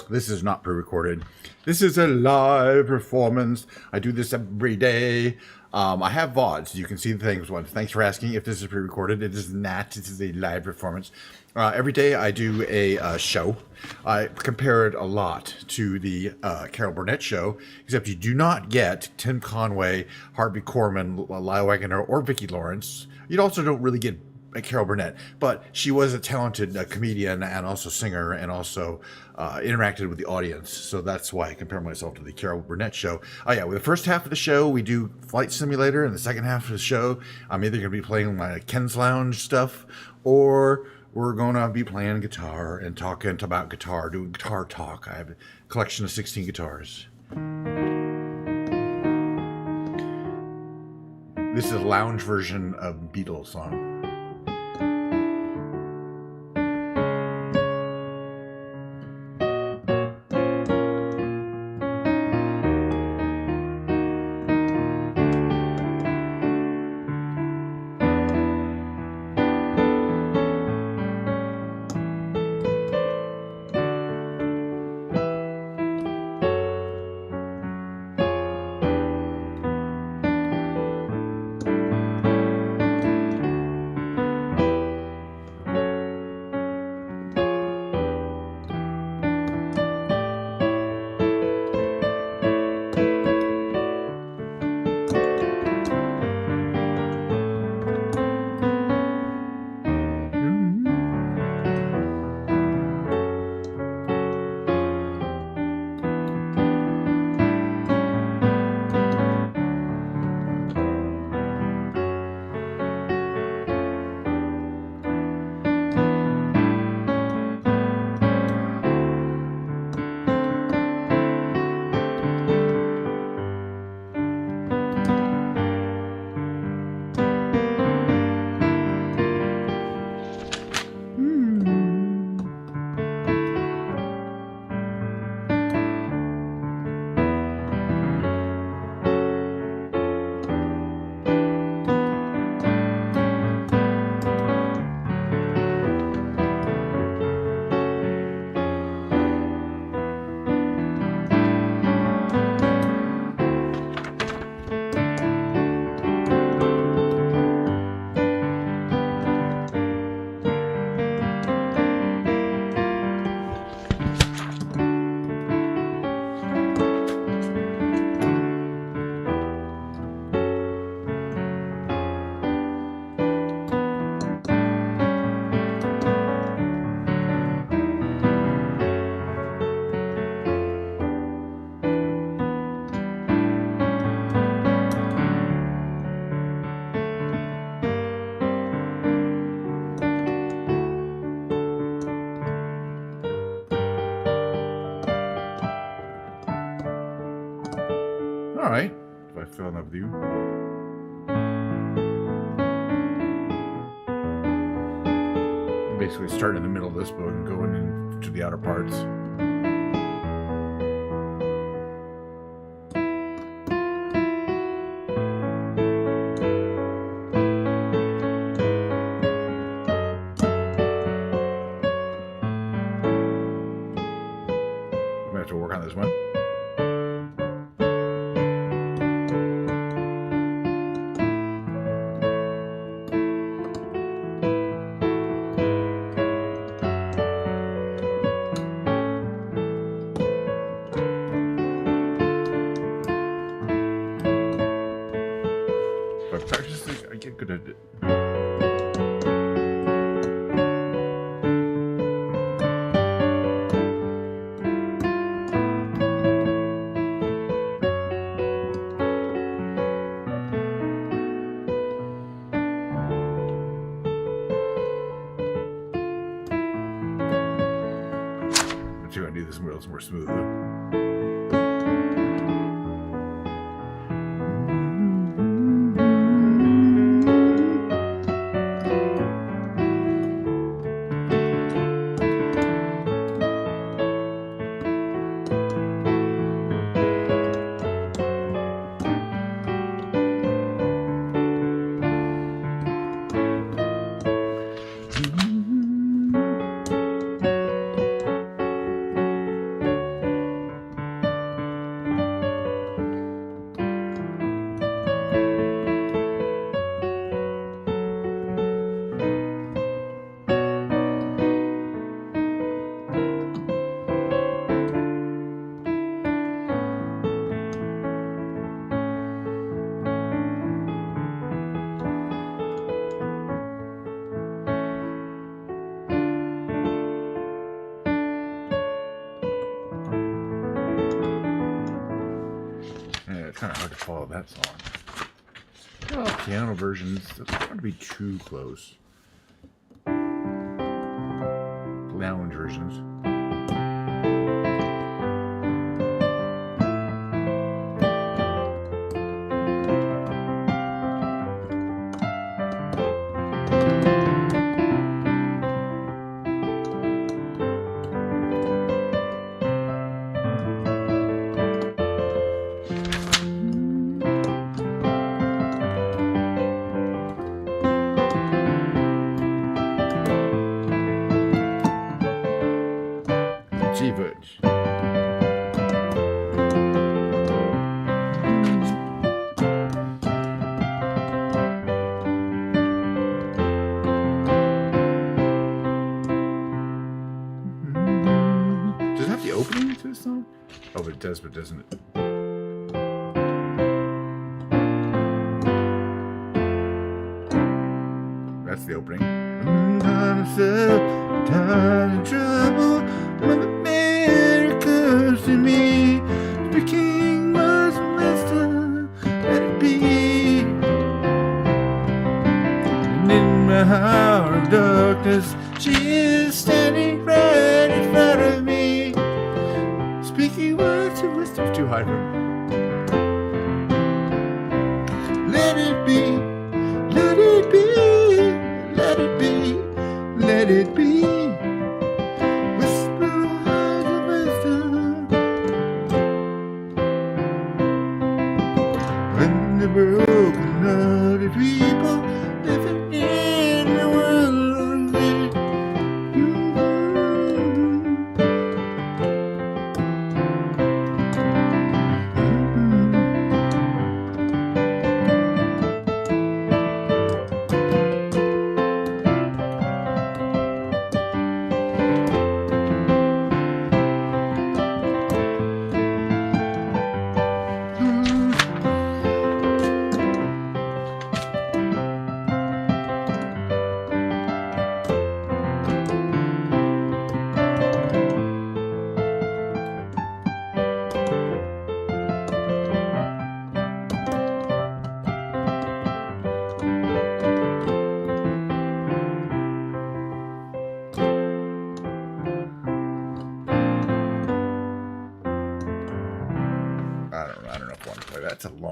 This is not pre-recorded. This is a live performance. I do this every day. I have VODs. You can see the things. Thanks for asking if this is pre-recorded. It is not. This is a live performance. Every day I do a show. I compare it a lot to the Carol Burnett show, except you do not get Tim Conway, Harvey Korman, Lyle Wagner, or Vicki Lawrence. You also don't really get Carol Burnett, but she was a talented comedian and also singer, and also interacted with the audience. So that's why I compare myself to the Carol Burnett show. Oh yeah, with the first half of the show we do Flight Simulator, and the second half of the show I'm either going to be playing my Ken's Lounge stuff, or we're going to be playing guitar and talking about guitar, doing guitar talk. I have a collection of 16 guitars. This is a lounge version of Beatles song. fell in love with you. Basically starting in the middle of this book and going into the outer parts. I'm gonna have to work on this one. If I practice this, I get good at it. Let's see if I can do this more smoothly. It's kind of hard to follow that song. Well, piano versions, that's not going to be too close. Lounge versions. G-Butch. Does it have the opening to this song? Oh, it does, but doesn't it? That's the opening. Time of trouble, when the miracles to me, the king was wisdom, let it be. And in my hour of darkness, she is standing right in front of me, speaking words of wisdom. Too high for me. Let it be, let it be, let it be, let it be. Whisper words of wisdom. When the broken hearted people living in the world of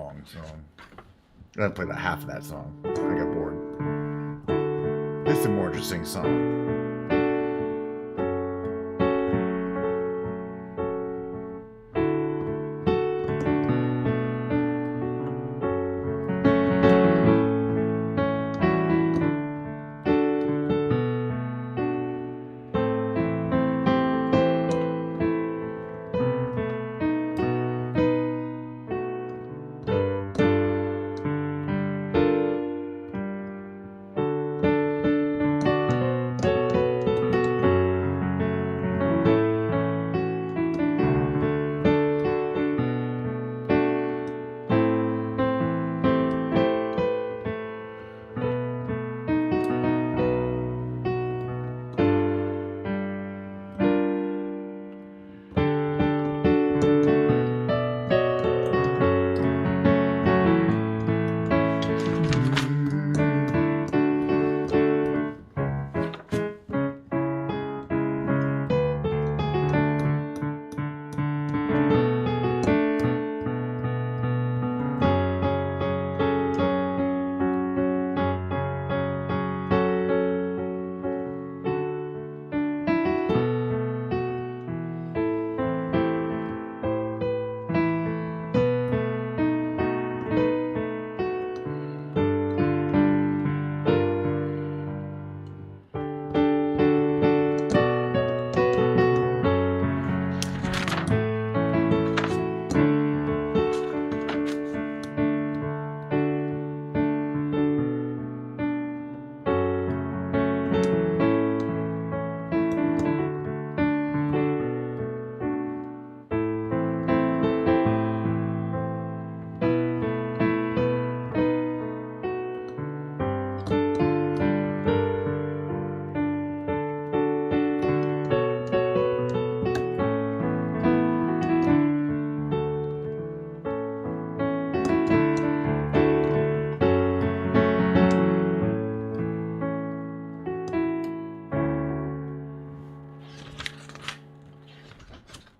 long song. I played like half of that song. I got bored. This is a more interesting song.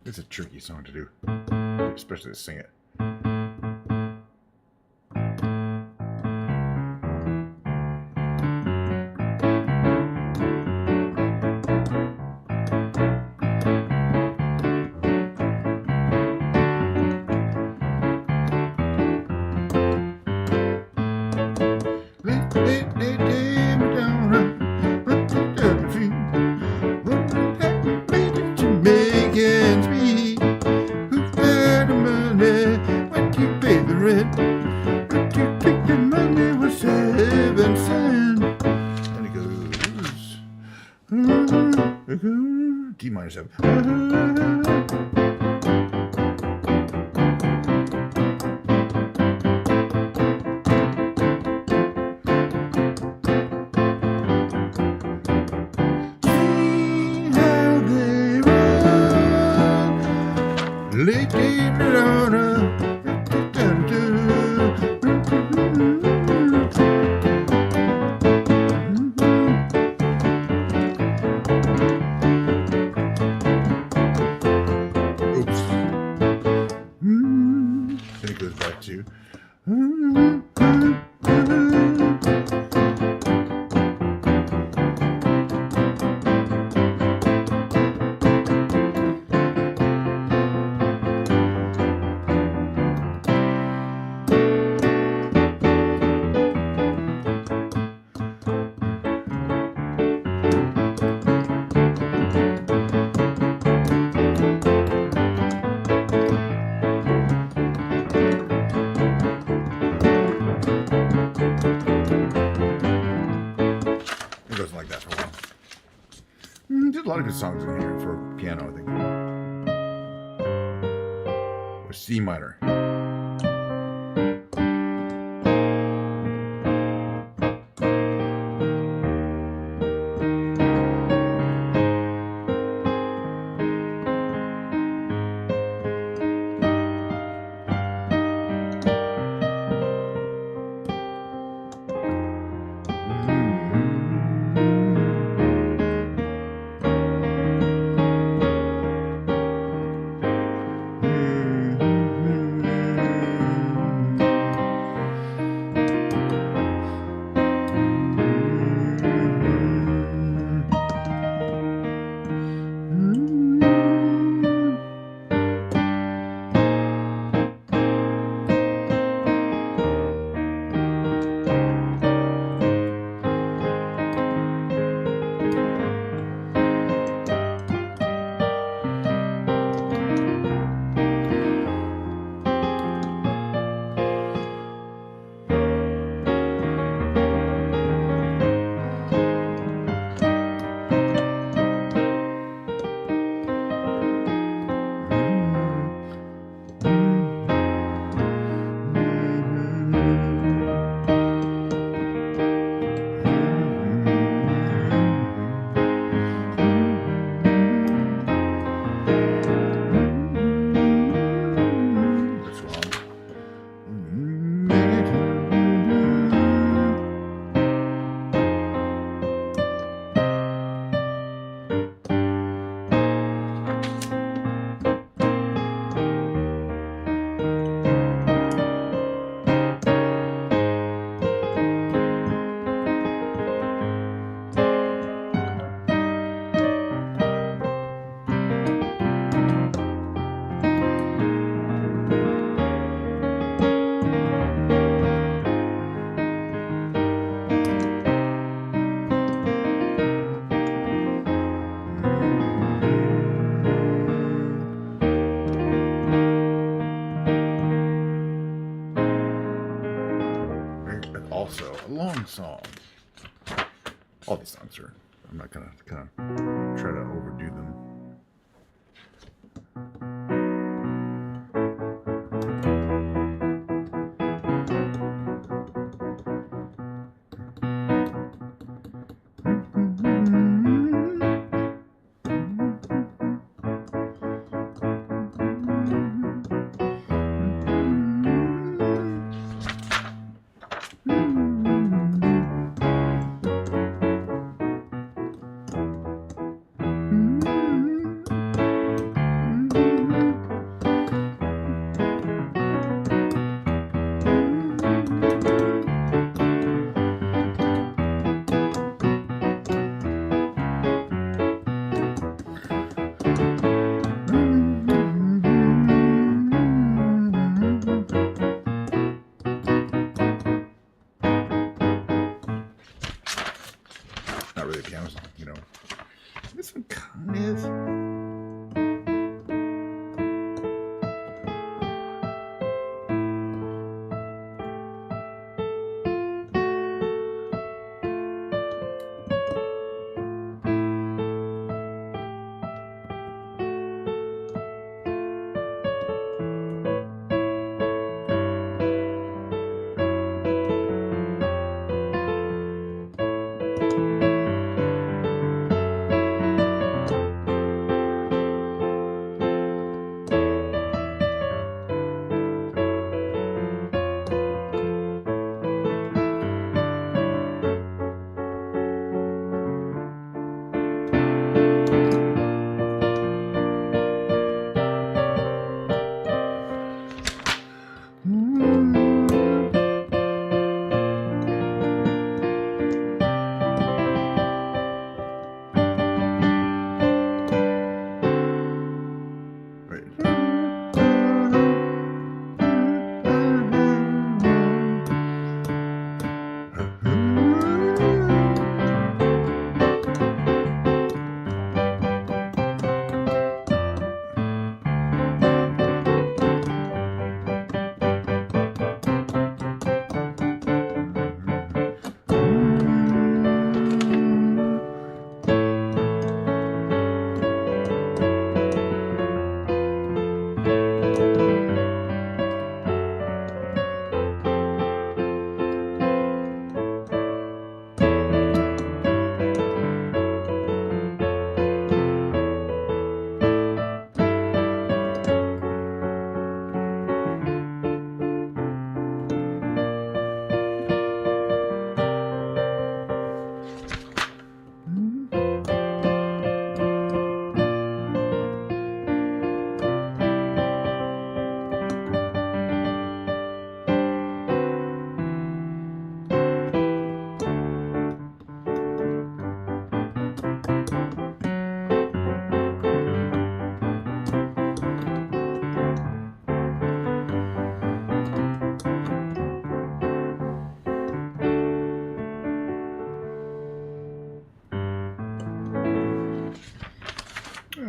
It's a tricky song to do, especially to sing it. D minor 7. Then it goes back to. Like that for a while. Did a lot of good songs in here for piano, I think. Or C minor. long song. All these songs are. I'm not gonna kind of try to overdo them. Not really a piano song, you know. This one kind of is.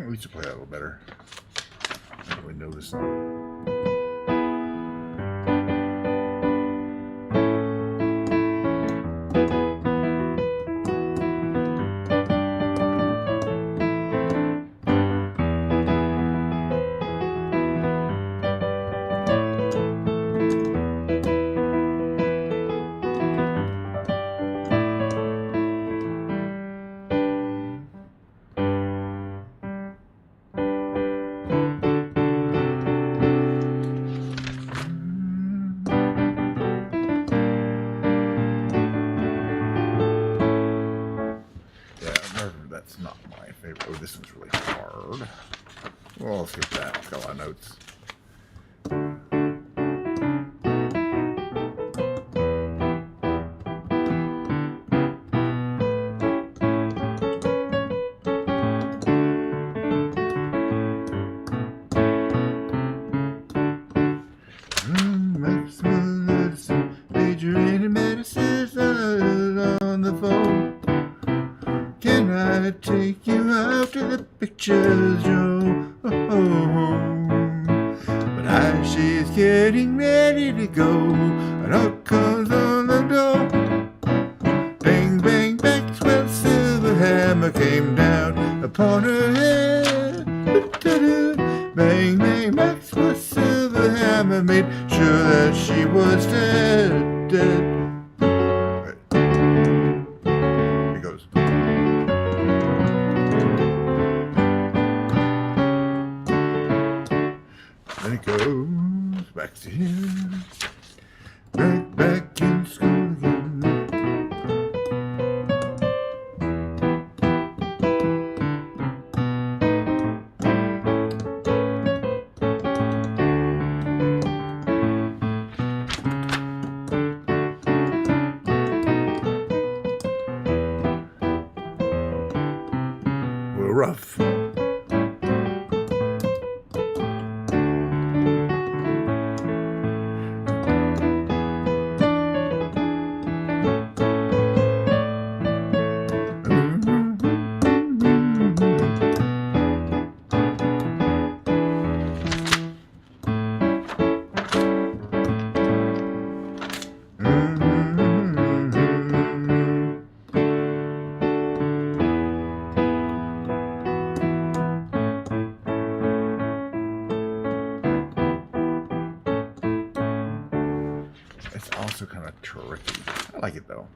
We should play that a little better. I don't really know this song. That's not my favorite. Oh, this one's really hard. Well, let's skip that. It's got a lot of notes. Major medicines on the phone. Can I take you out to the picture show? But she's getting ready to go. A knock comes on the door. on her head. Bang, bang, Max with silver hammer made sure that she was dead, dead. Here it goes. Then it goes back to him. Back in school again. We're rough. It's also kind of tricky. I like it though.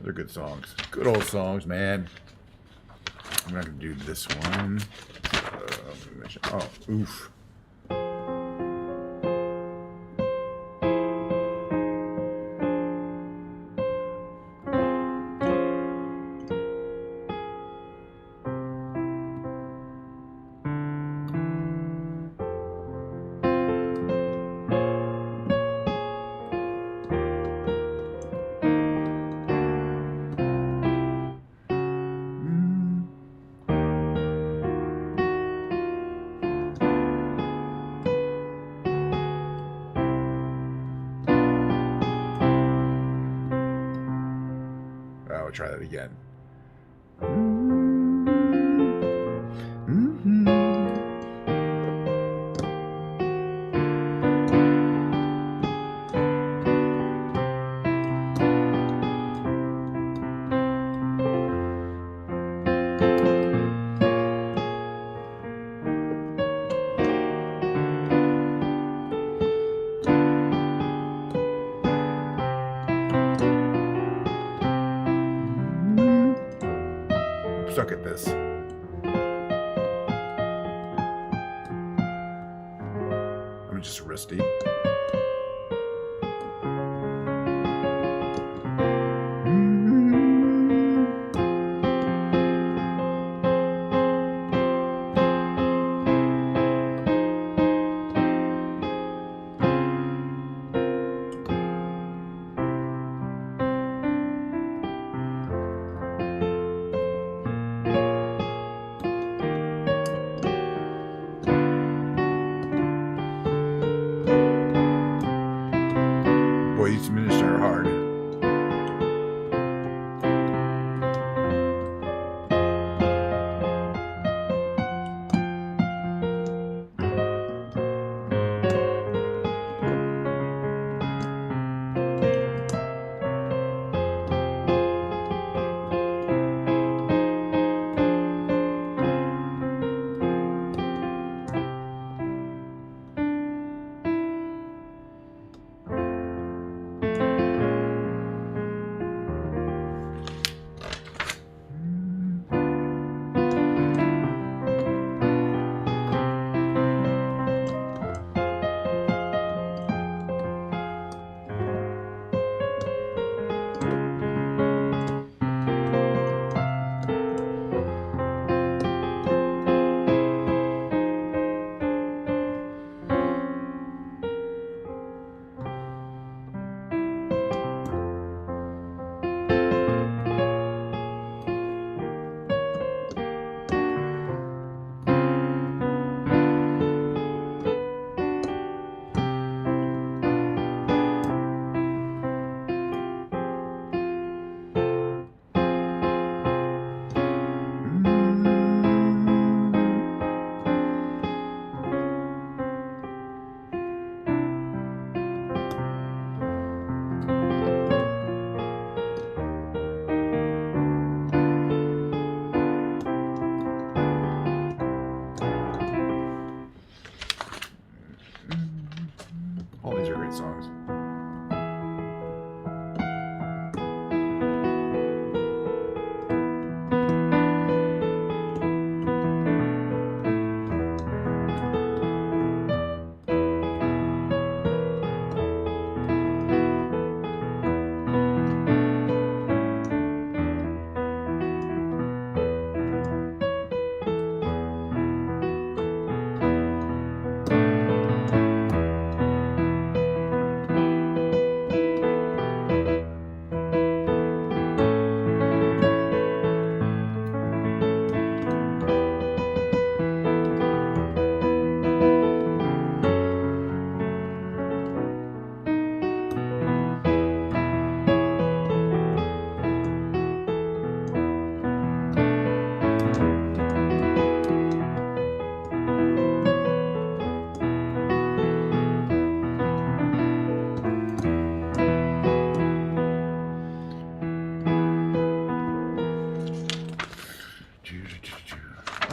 They're good songs. Good old songs, man. I'm not gonna do this one. Oh, oof. I'll try that again. Suck at this. I'm just rusty.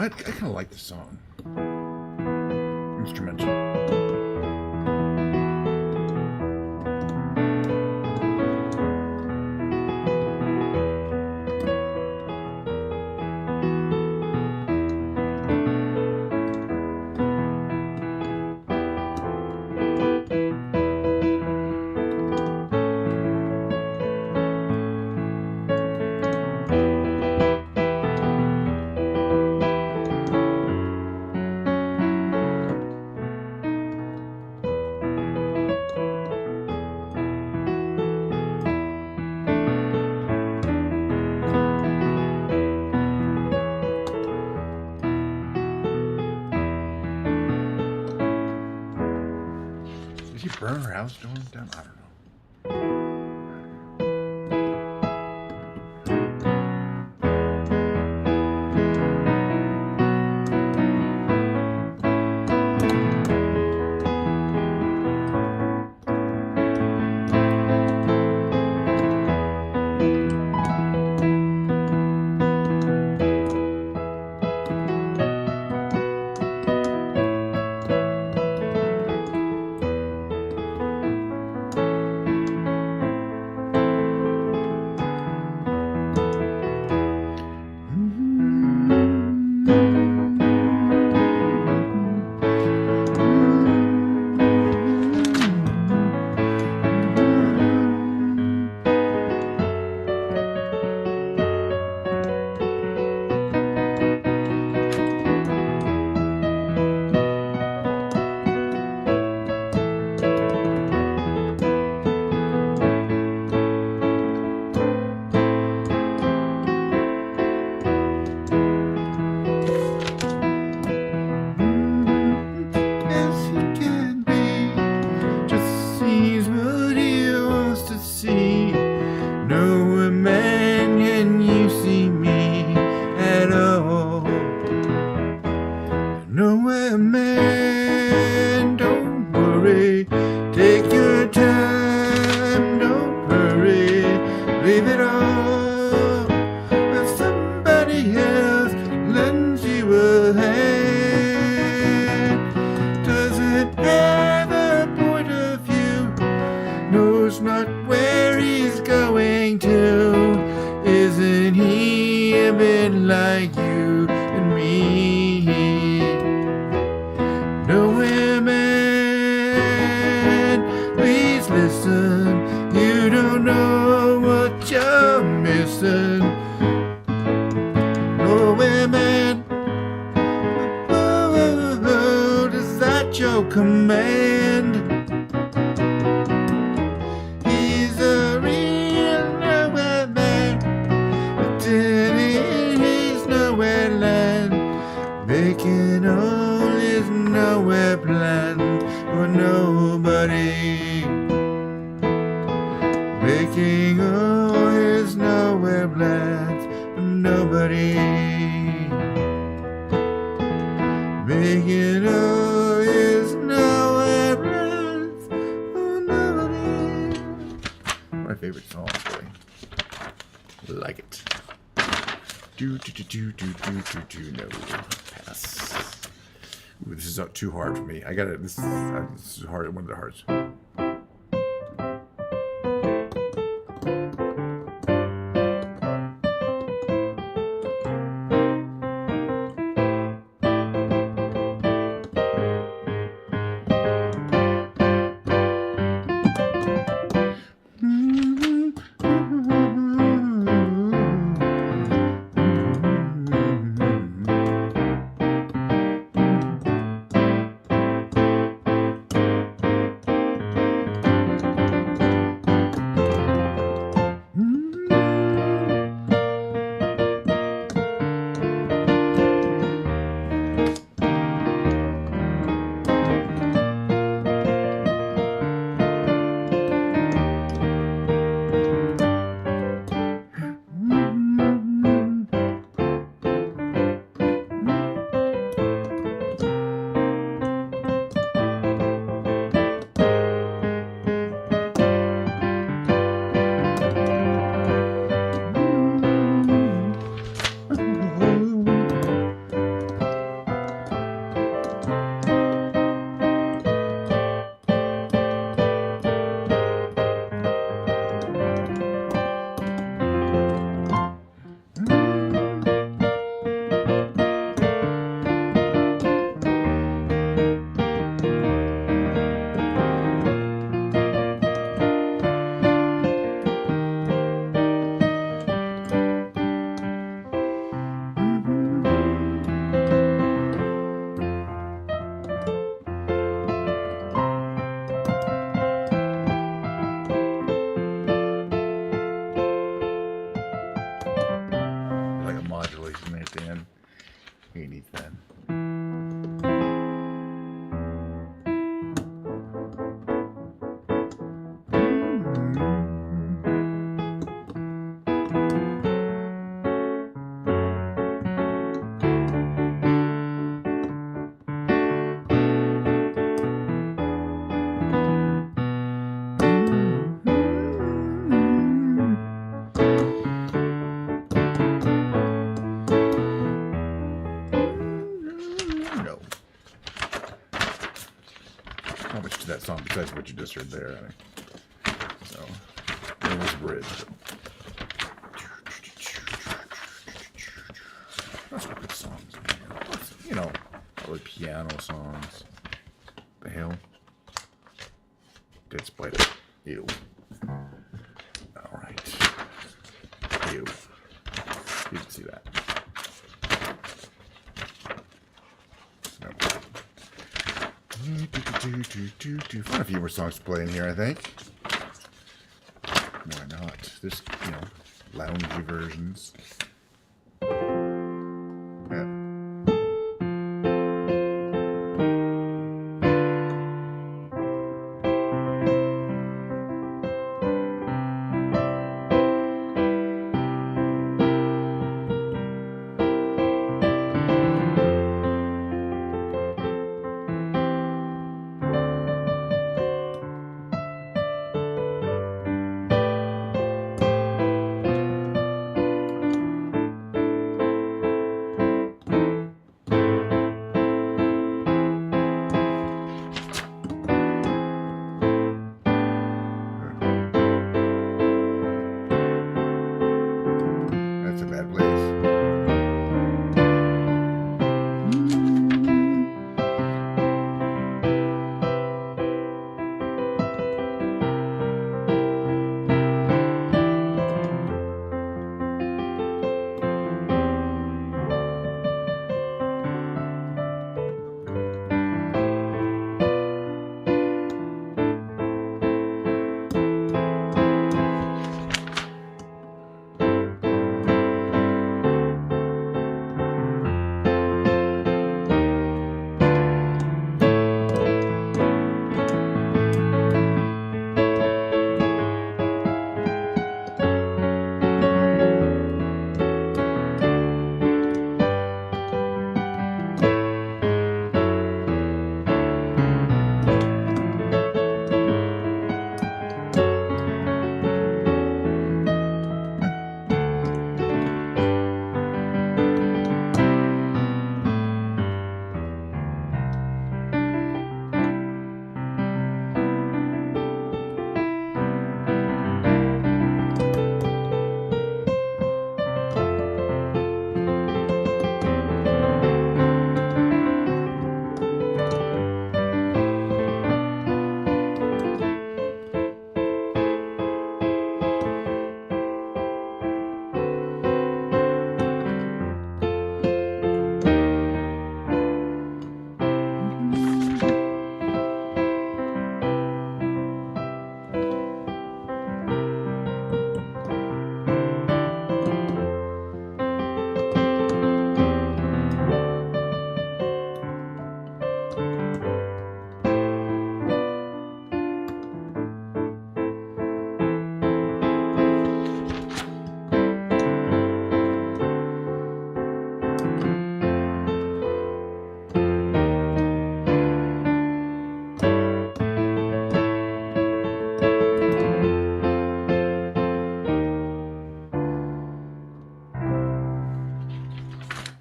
I kind of like the song. Instrumental. Did he burn her house down? I don't know. Nowhere, man, don't worry. Take your time, don't hurry. Leave it all with somebody else lends you a hand. Doesn't have a point of view, knows not where he's going to. Isn't he a bit like you and me? Nowhere, man, please listen. You don't know what you're missing. Nowhere, man, is that your command? He's a real nowhere man, but he's nowhere land, making all his nowhere plans for nobody, making all his nowhere plans for nobody, making all his nowhere plans for nobody. My favorite song, boy. Like it. Do no pass. Ooh, this is too hard for me. I got it. This is hard. One of the hardest. underneath then. Not much to that song besides what you just heard there. So, there was a bridge. That's what good songs. You know, probably piano songs. The hell? Dead Spider. Ew. Alright. Ew. You can see that. Find a few more songs to play in here, I think. Why not? There's, you know, loungy versions. Yeah. That's a bad place.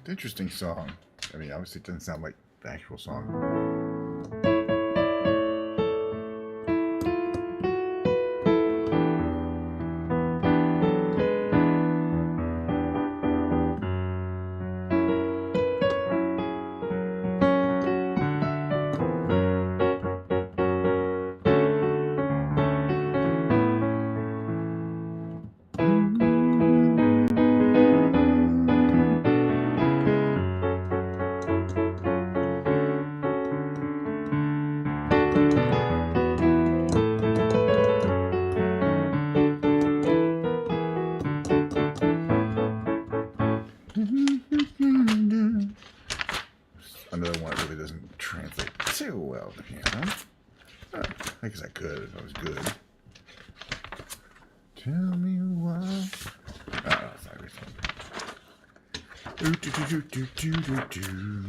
Interesting song. I mean, obviously it doesn't sound like the actual song. without the piano. I guess I could if I was good. Tell me why. Oh, that's not good. Do.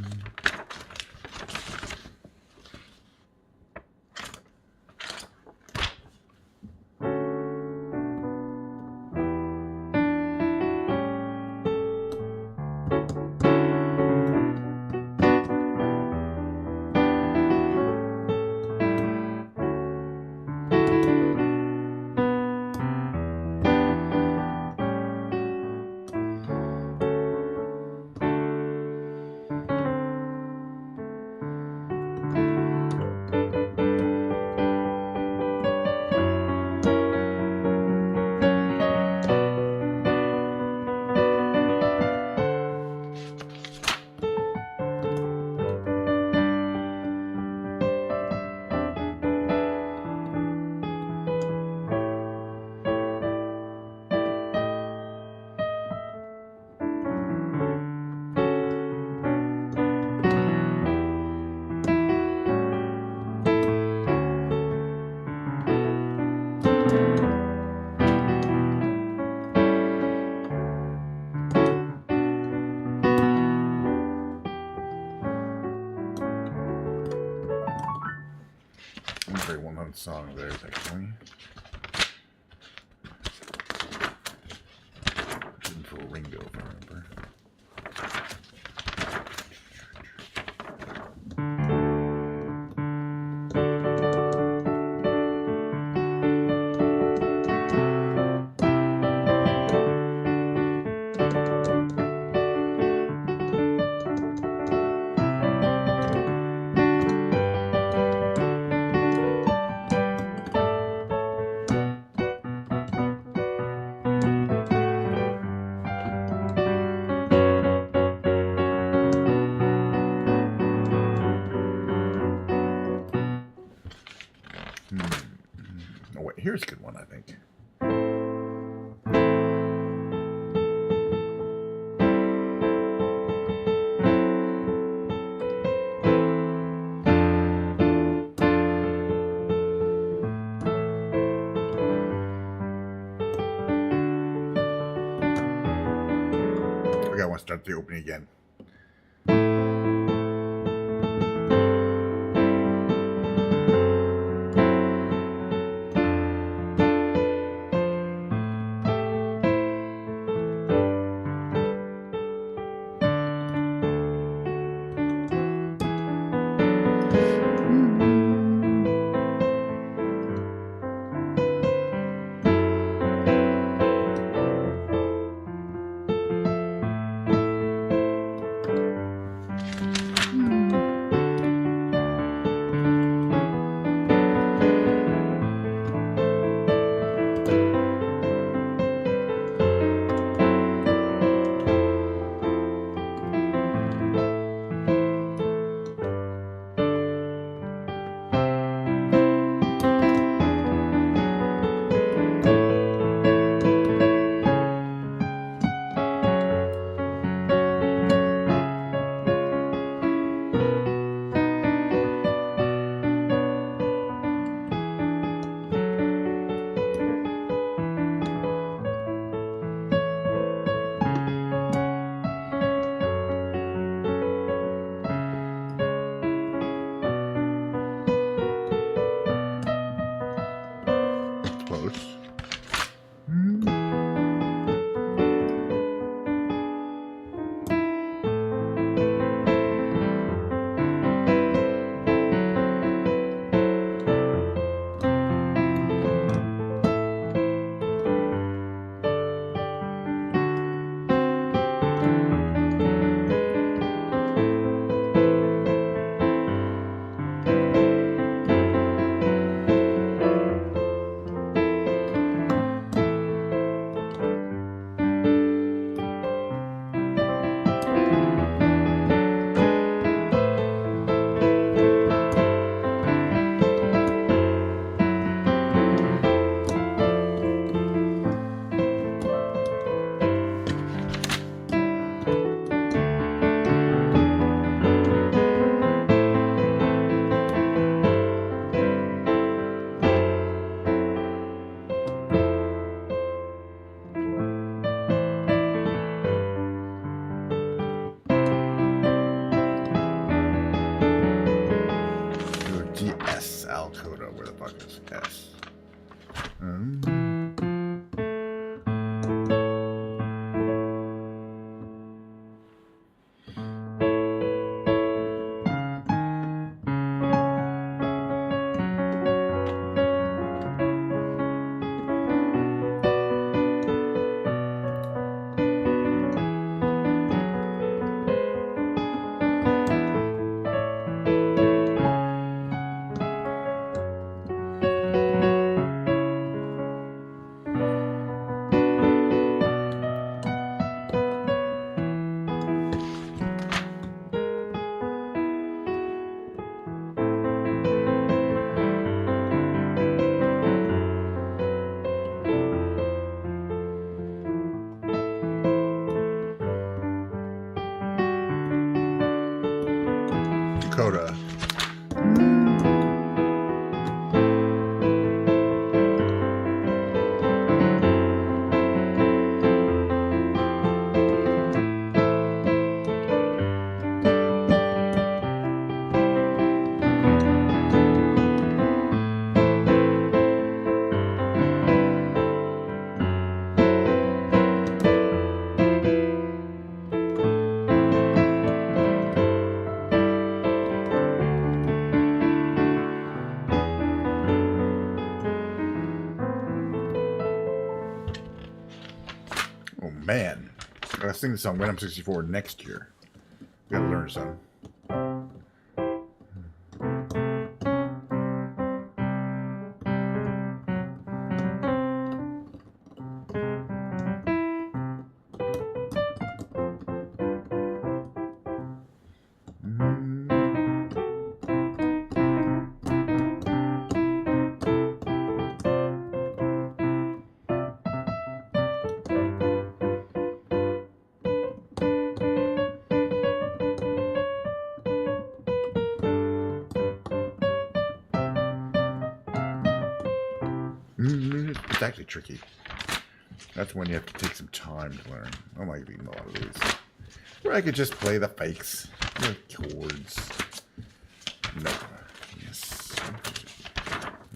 Very well-known song of theirs, actually. Written for Ringo, if I remember. Oh, wait, here's a good one, I think. Okay, I want to start the opening again. Dakota. Oh man, I gotta sing the song when I'm 64 next year. We gotta learn some. It's actually tricky. That's when you have to take some time to learn. I might be a lot of these. Or I could just play the fakes. The chords. No. Yes.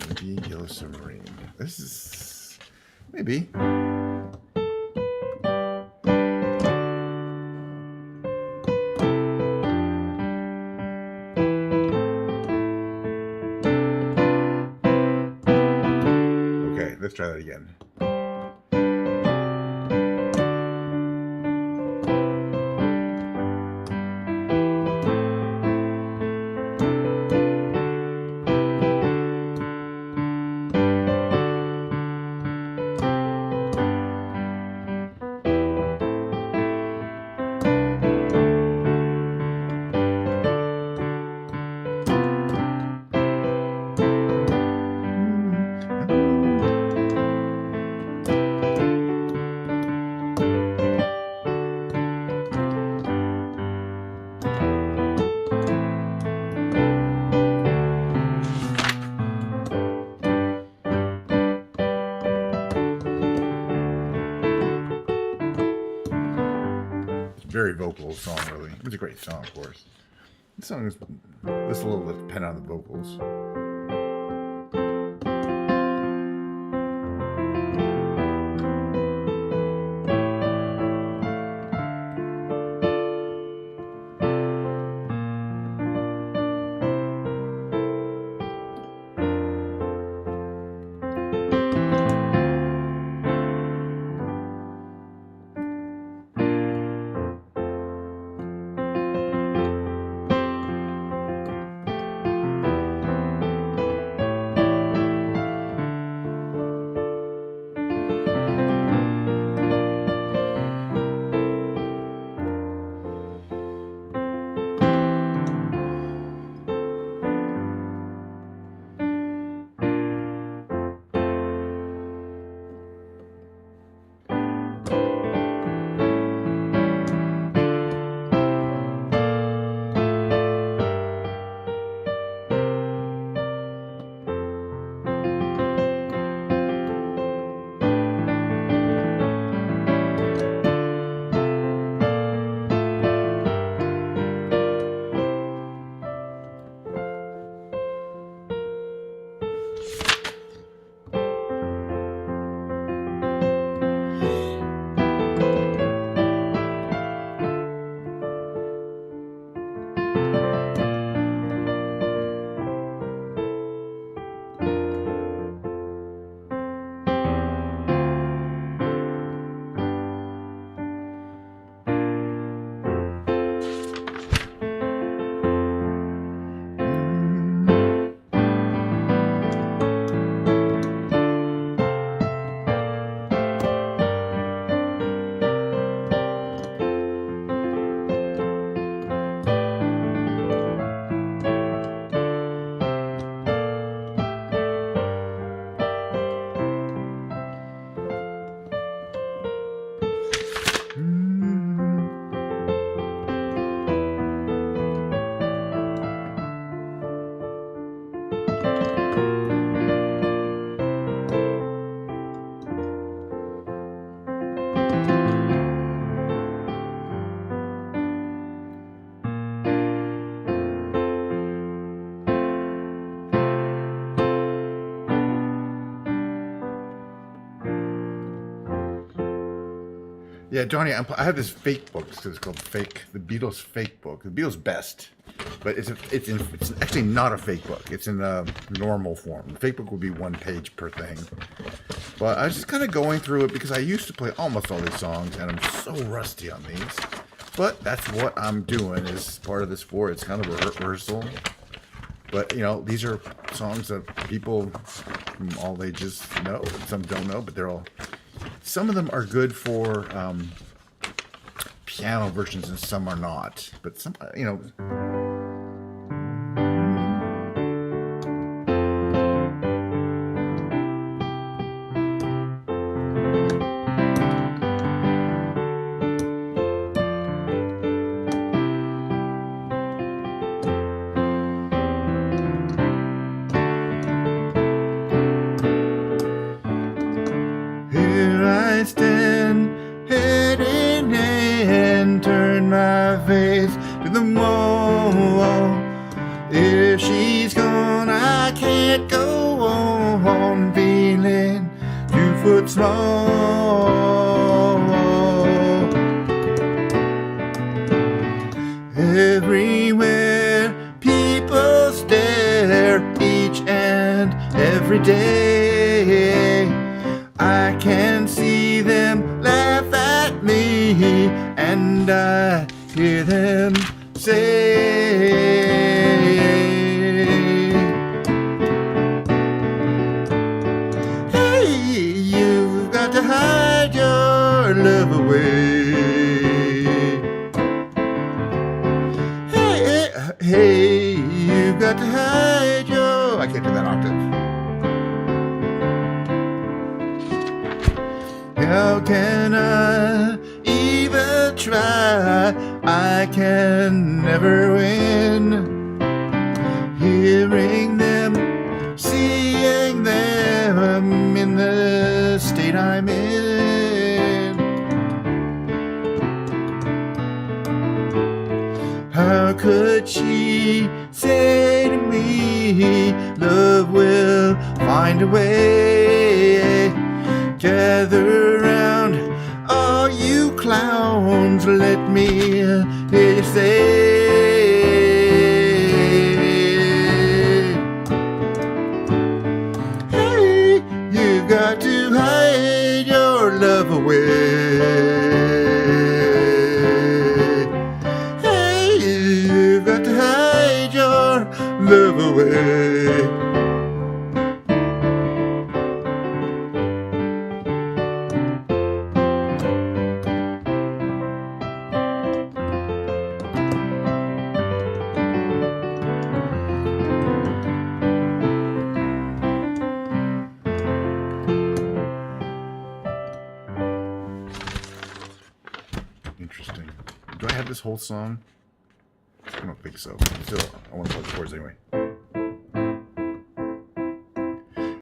Maybe Yellow Submarine. This is... maybe. Okay, let's try that again. Very vocal song, really. It's a great song, of course. The song is this a little dependent on the vocals. Yeah, Johnny, I have this fake book. It's called the Beatles Fake Book. The Beatles Best, but it's actually not a fake book. It's in a normal form. The fake book would be 1 page per thing. But I was just kind of going through it because I used to play almost all these songs, and I'm so rusty on these. But that's what I'm doing as part of this sport. It's kind of a rehearsal. But, you know, these are songs that people from all ages know. Some don't know, but they're all... Some of them are good for piano versions and some are not. But some, you know... I stand head in hand, turn my face to the wall. If she's gone, I can't go on feeling 2 foot small. Everywhere people stare each and every day. I can see them laugh at me, and I hear them say, hey, you've got to hide your love away. Hey, you've got to hide your... I can't do that octave. How can I even try? I can never win. Hearing them, seeing them in the state I'm in. How could she say to me, love will find a way? Gather round, all you clowns, let me hear you say, hey, you've got to hide your love away. Hey, you've got to hide your love away. Interesting. Do I have this whole song? I don't think so. Still, I want to play the chords anyway.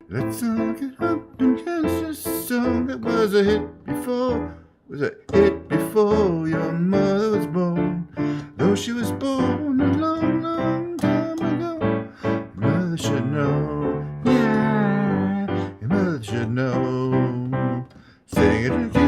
Let's all get up and dance this song that was a hit before. Was a hit before your mother was born. Though she was born a long, long time ago. Your mother should know. Yeah, your mother should know. Sing it again.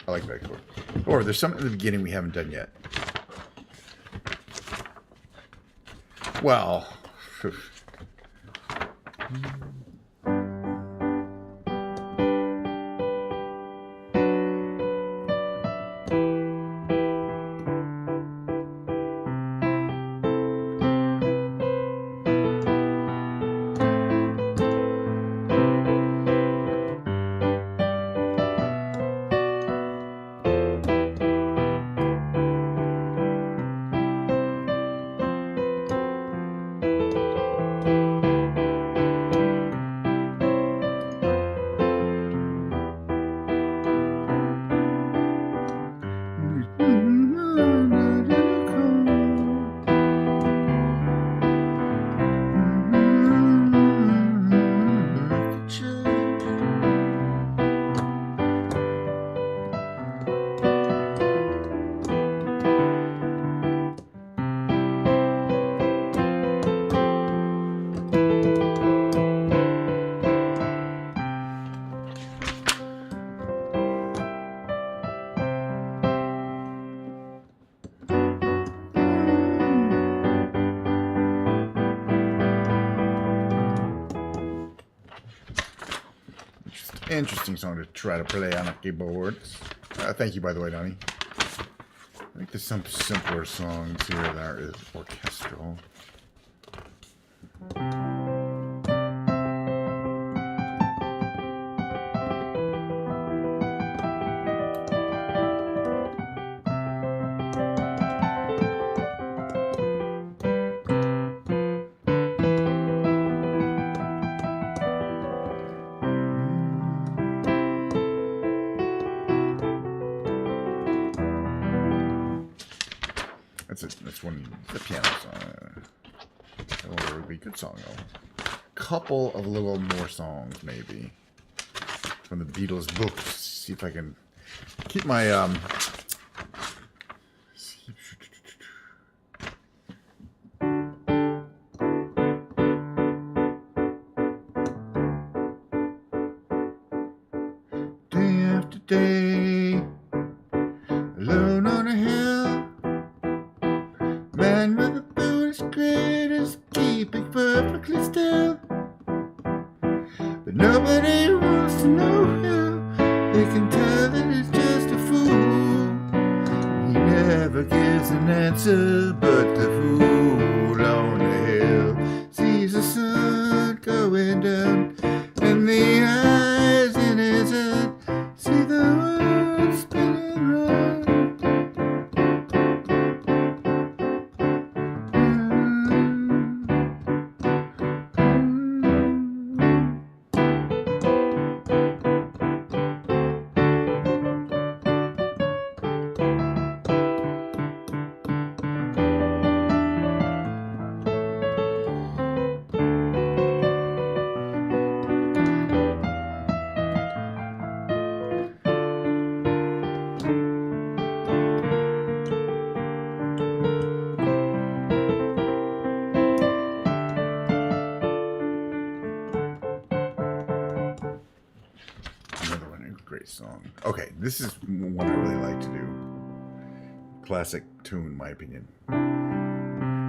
I like that chord. Or there's something at the beginning we haven't done yet. Well, Interesting song to try to play on a keyboard. Thank you, by the way, Donnie. I think there's some simpler songs here that are orchestral. That's one, the piano song. That would be a good song, though. Couple of little more songs, maybe. From the Beatles books. See if I can keep my, day after day, alone on a hill. Man with a boot as great as keeping perfectly still. But nobody wants to know him. They can tell that he's just a fool. He never gives an answer, but the fool on the hill sees the sun going down, and the eyes in his head see the world spinning round. Great song. Okay, this is one I really like to do. Classic tune, in my opinion.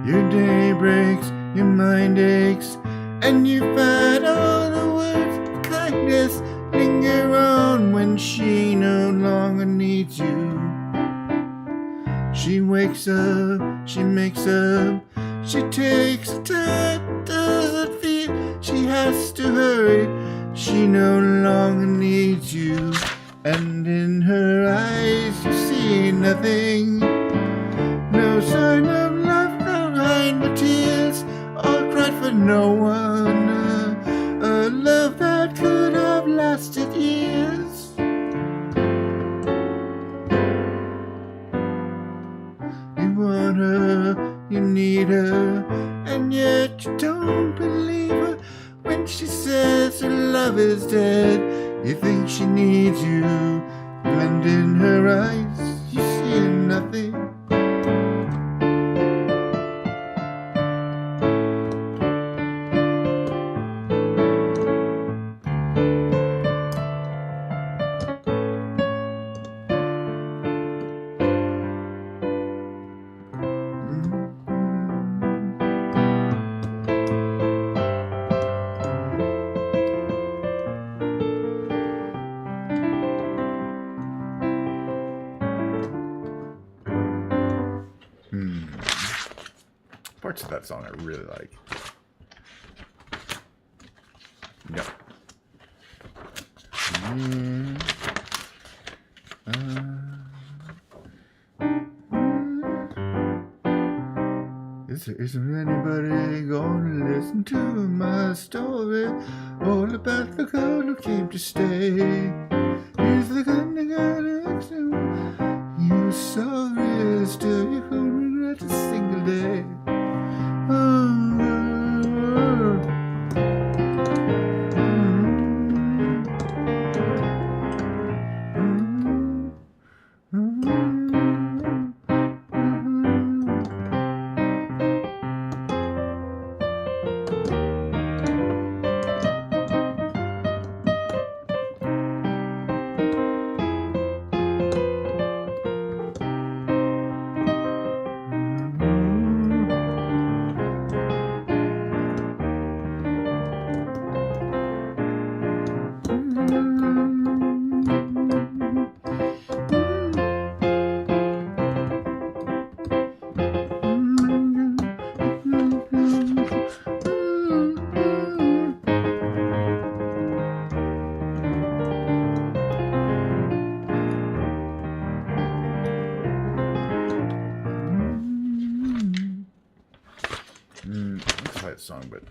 Your day breaks, your mind aches, and you find all the words of kindness linger on when she no longer needs you. She wakes up, she makes up, she takes time, doesn't feel she has to hurry. She no longer needs you, and in her eyes you see nothing. No sign of love behind the tears, all cried for no one. A love that could have lasted years. You want her, you need her, and yet you don't believe her. When she says her love is dead, you think she needs you, and in her eyes you see nothing. Parts of that song I really like. Yep. Isn't anybody gonna listen to my story? All about the girl who came to stay. Here's the kind of guy next to you. Sorry, still you couldn't regret a single day. song, but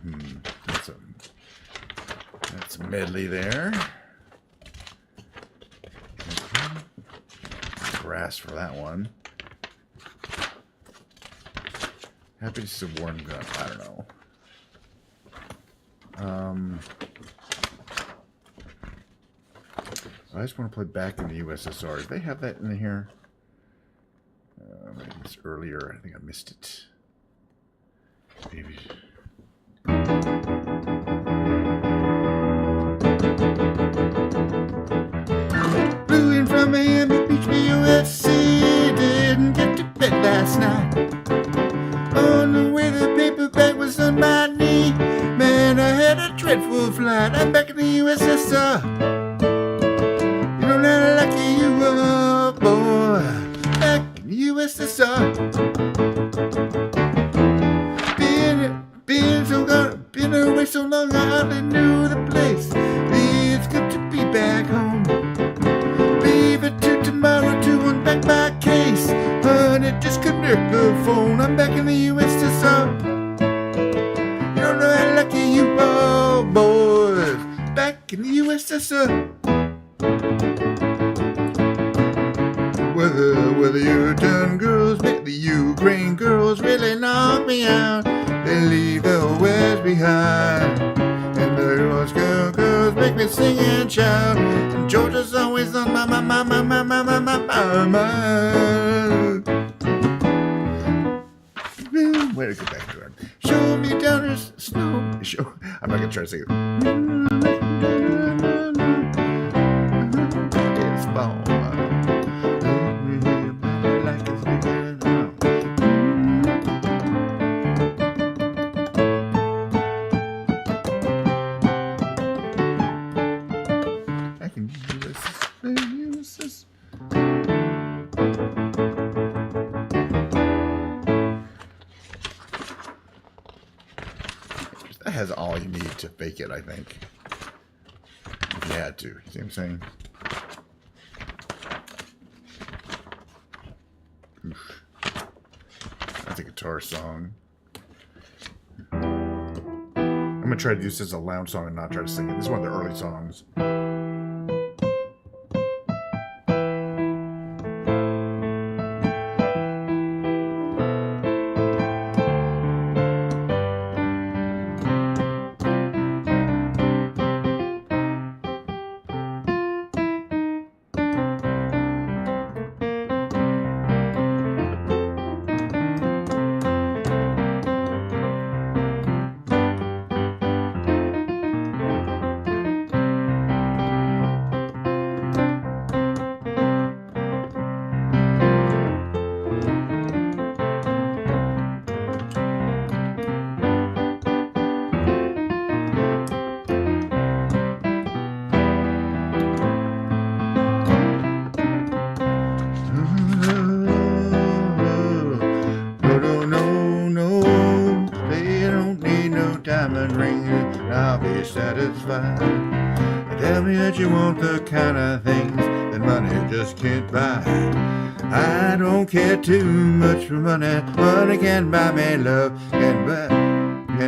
that's a medley there. Brass for that one. Happy to see a warm gun. I don't know. I just want to play Back in the USSR. Do they have that in here? Maybe it's earlier. I think I missed it. Maybe. Flew in from Miami Beach, USA. Didn't get to bed last night. On the way, the paperback was on my knee. Man, I had a dreadful flight. I'm back in the USSR. You know how lucky you are, boy. Back in the USSR. Been away so long, I hardly knew the place. It's good to be back home. Leave it to tomorrow to unpack my case. Honey, just connect the phone. I'm back in the USSR. You don't know how lucky you are, boys. Back in the USSR. Whether your turn girls make the Ukraine girls really knock me out. They leave the West behind. And the Moscow girls make me sing and shout. And Georgia's always on my mind. Way to go back to it. Show me down the snow. I'm not going to try to sing it. It's bomb. That has all you need to fake it, I think. If you had to. You see what I'm saying? Oof. That's a guitar song. I'm going to try to use this as a lounge song and not try to sing it. This is one of the early songs. Diamond ring, and I'll be satisfied. Tell me that you want the kind of things that money just can't buy. I don't care too much for money. Money can buy me love. Can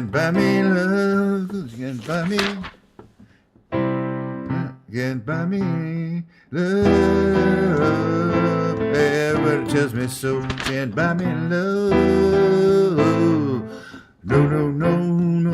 buy me love. Can buy me. Can buy me love. Everybody tells me so. Can buy me love. No, no, no, no.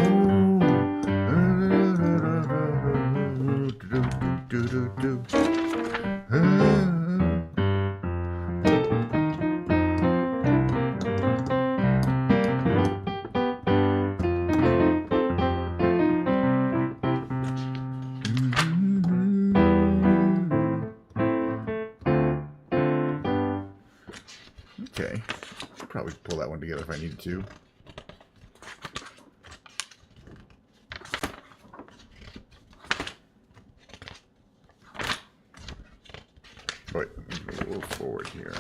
Okay, could probably pull that one together if I needed to. Wait, let me go a little forward here.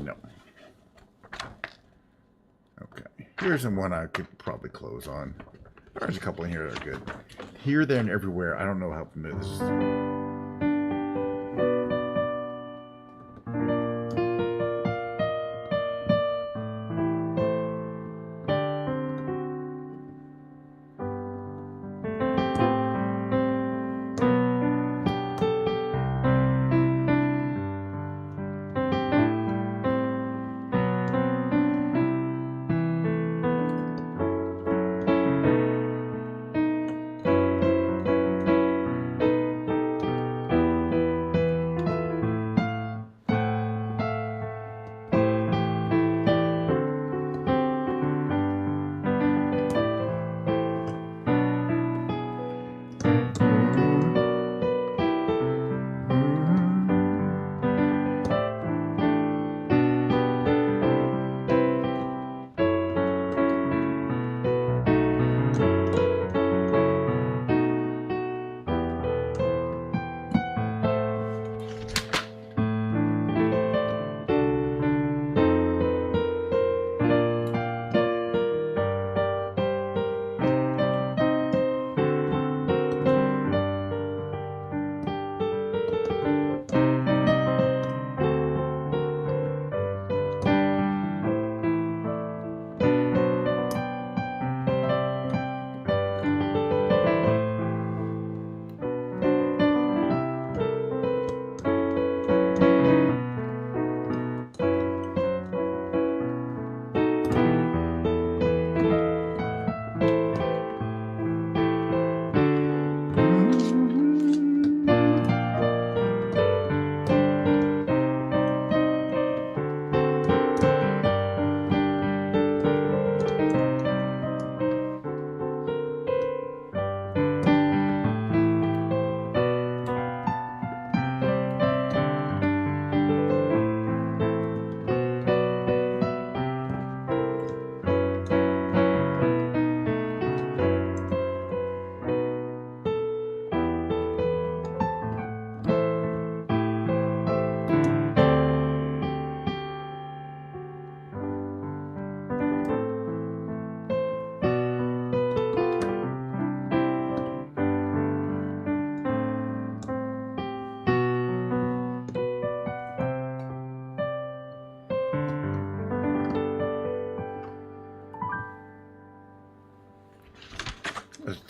No. Okay, here's one I could probably close on. There's a couple in here that are good. Here, there, and everywhere. I don't know how familiar this is.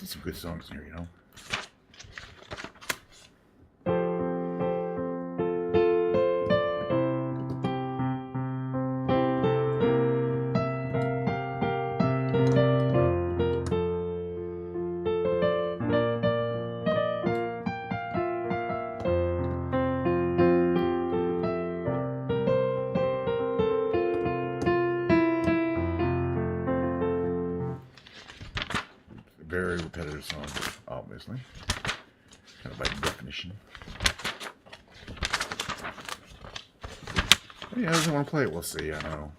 There's some good songs in here, you know. Very repetitive song, obviously. Kind of by definition. Yeah, doesn't want to play it. We'll see. I don't know.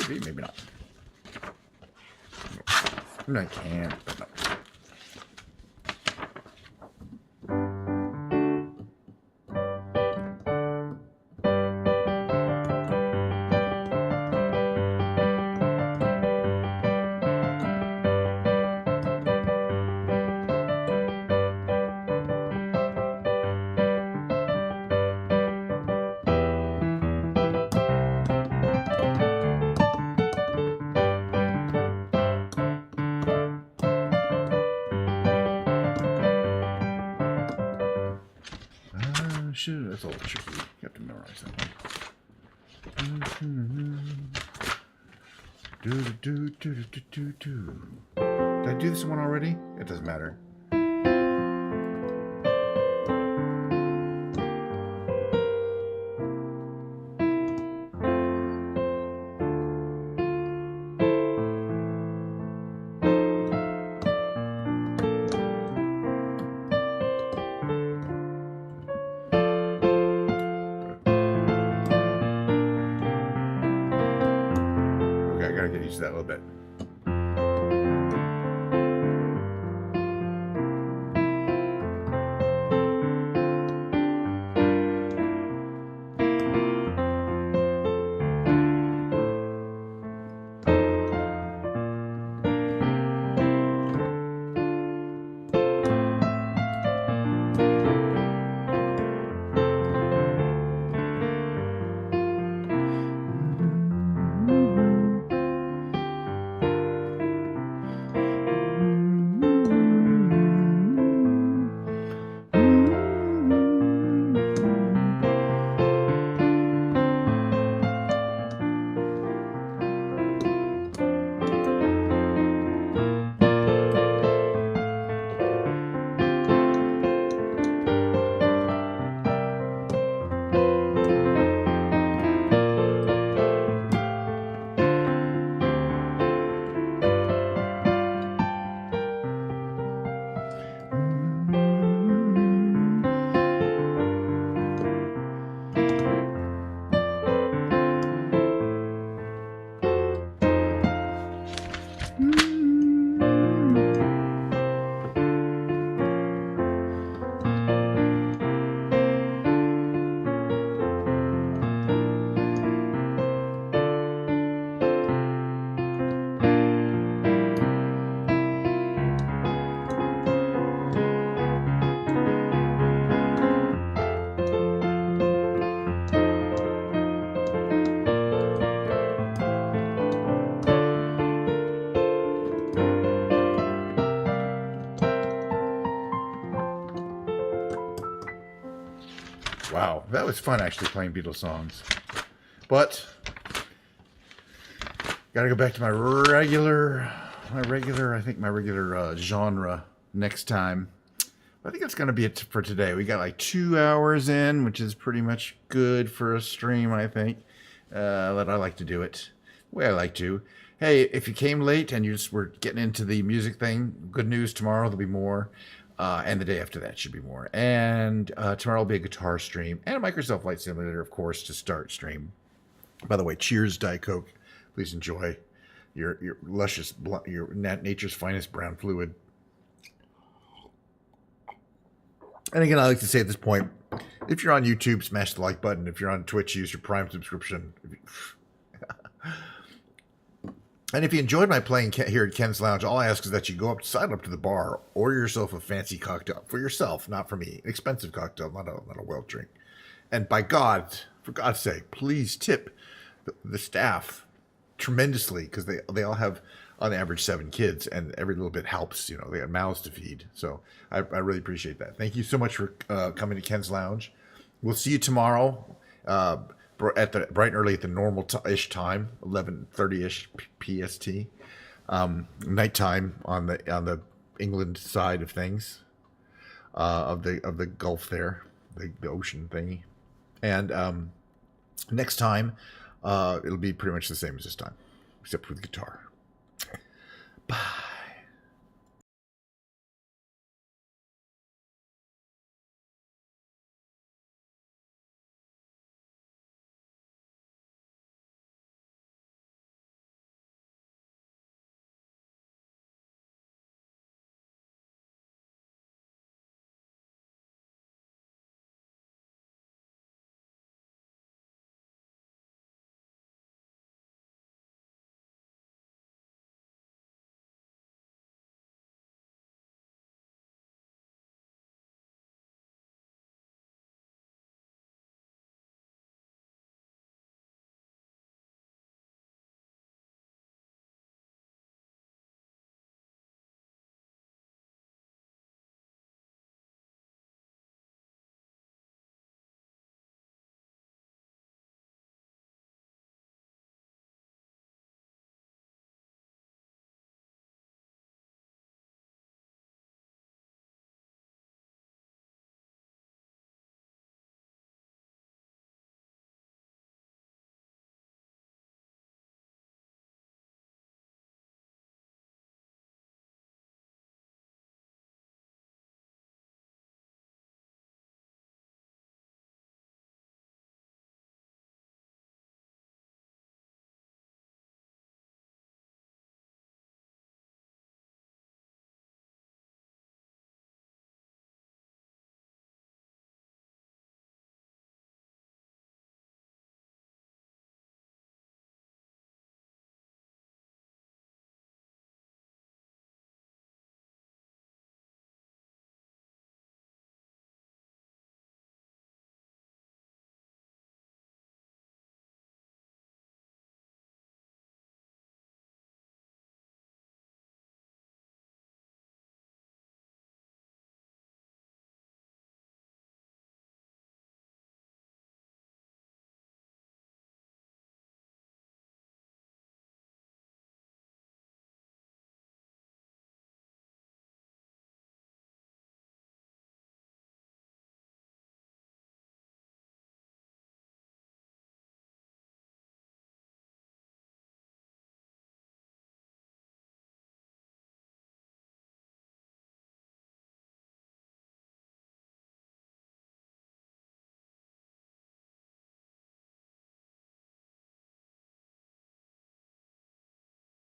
Maybe, maybe not. No, I can't, but no. Shit, that's all tricky. You have to memorize that one. Did I do this one already? It doesn't matter. I gotta get used to that a little bit. Wow, that was fun actually playing Beatles songs. But gotta go back to my regular genre next time. I think that's gonna be it for today. We got like 2 hours in, which is pretty much good for a stream, I think. That I like to do it the way I like to. Hey, if you came late and you just were getting into the music thing, good news, tomorrow there'll be more. And the day after that should be more. And tomorrow will be a guitar stream and a Microsoft Flight Simulator, of course, to start stream. By the way, cheers, Diet Coke. Please enjoy your luscious, your nature's finest brown fluid. And again, I like to say at this point, if you're on YouTube, smash the like button. If you're on Twitch, use your Prime subscription. And if you enjoyed my playing here at Ken's Lounge, all I ask is that you go sidle up to the bar, order yourself a fancy cocktail for yourself, not for me. An expensive cocktail, not a well drink. And by God, for God's sake, please tip the staff tremendously, because they all have on average 7 kids, and every little bit helps. You know, they got mouths to feed. So I really appreciate that. Thank you so much for coming to Ken's Lounge. We'll see you tomorrow at the bright and early at the normal-ish time, 11:30ish PST, nighttime on the England side of things, of the Gulf there, the ocean thingy, and next time it'll be pretty much the same as this time, except with guitar. Bye.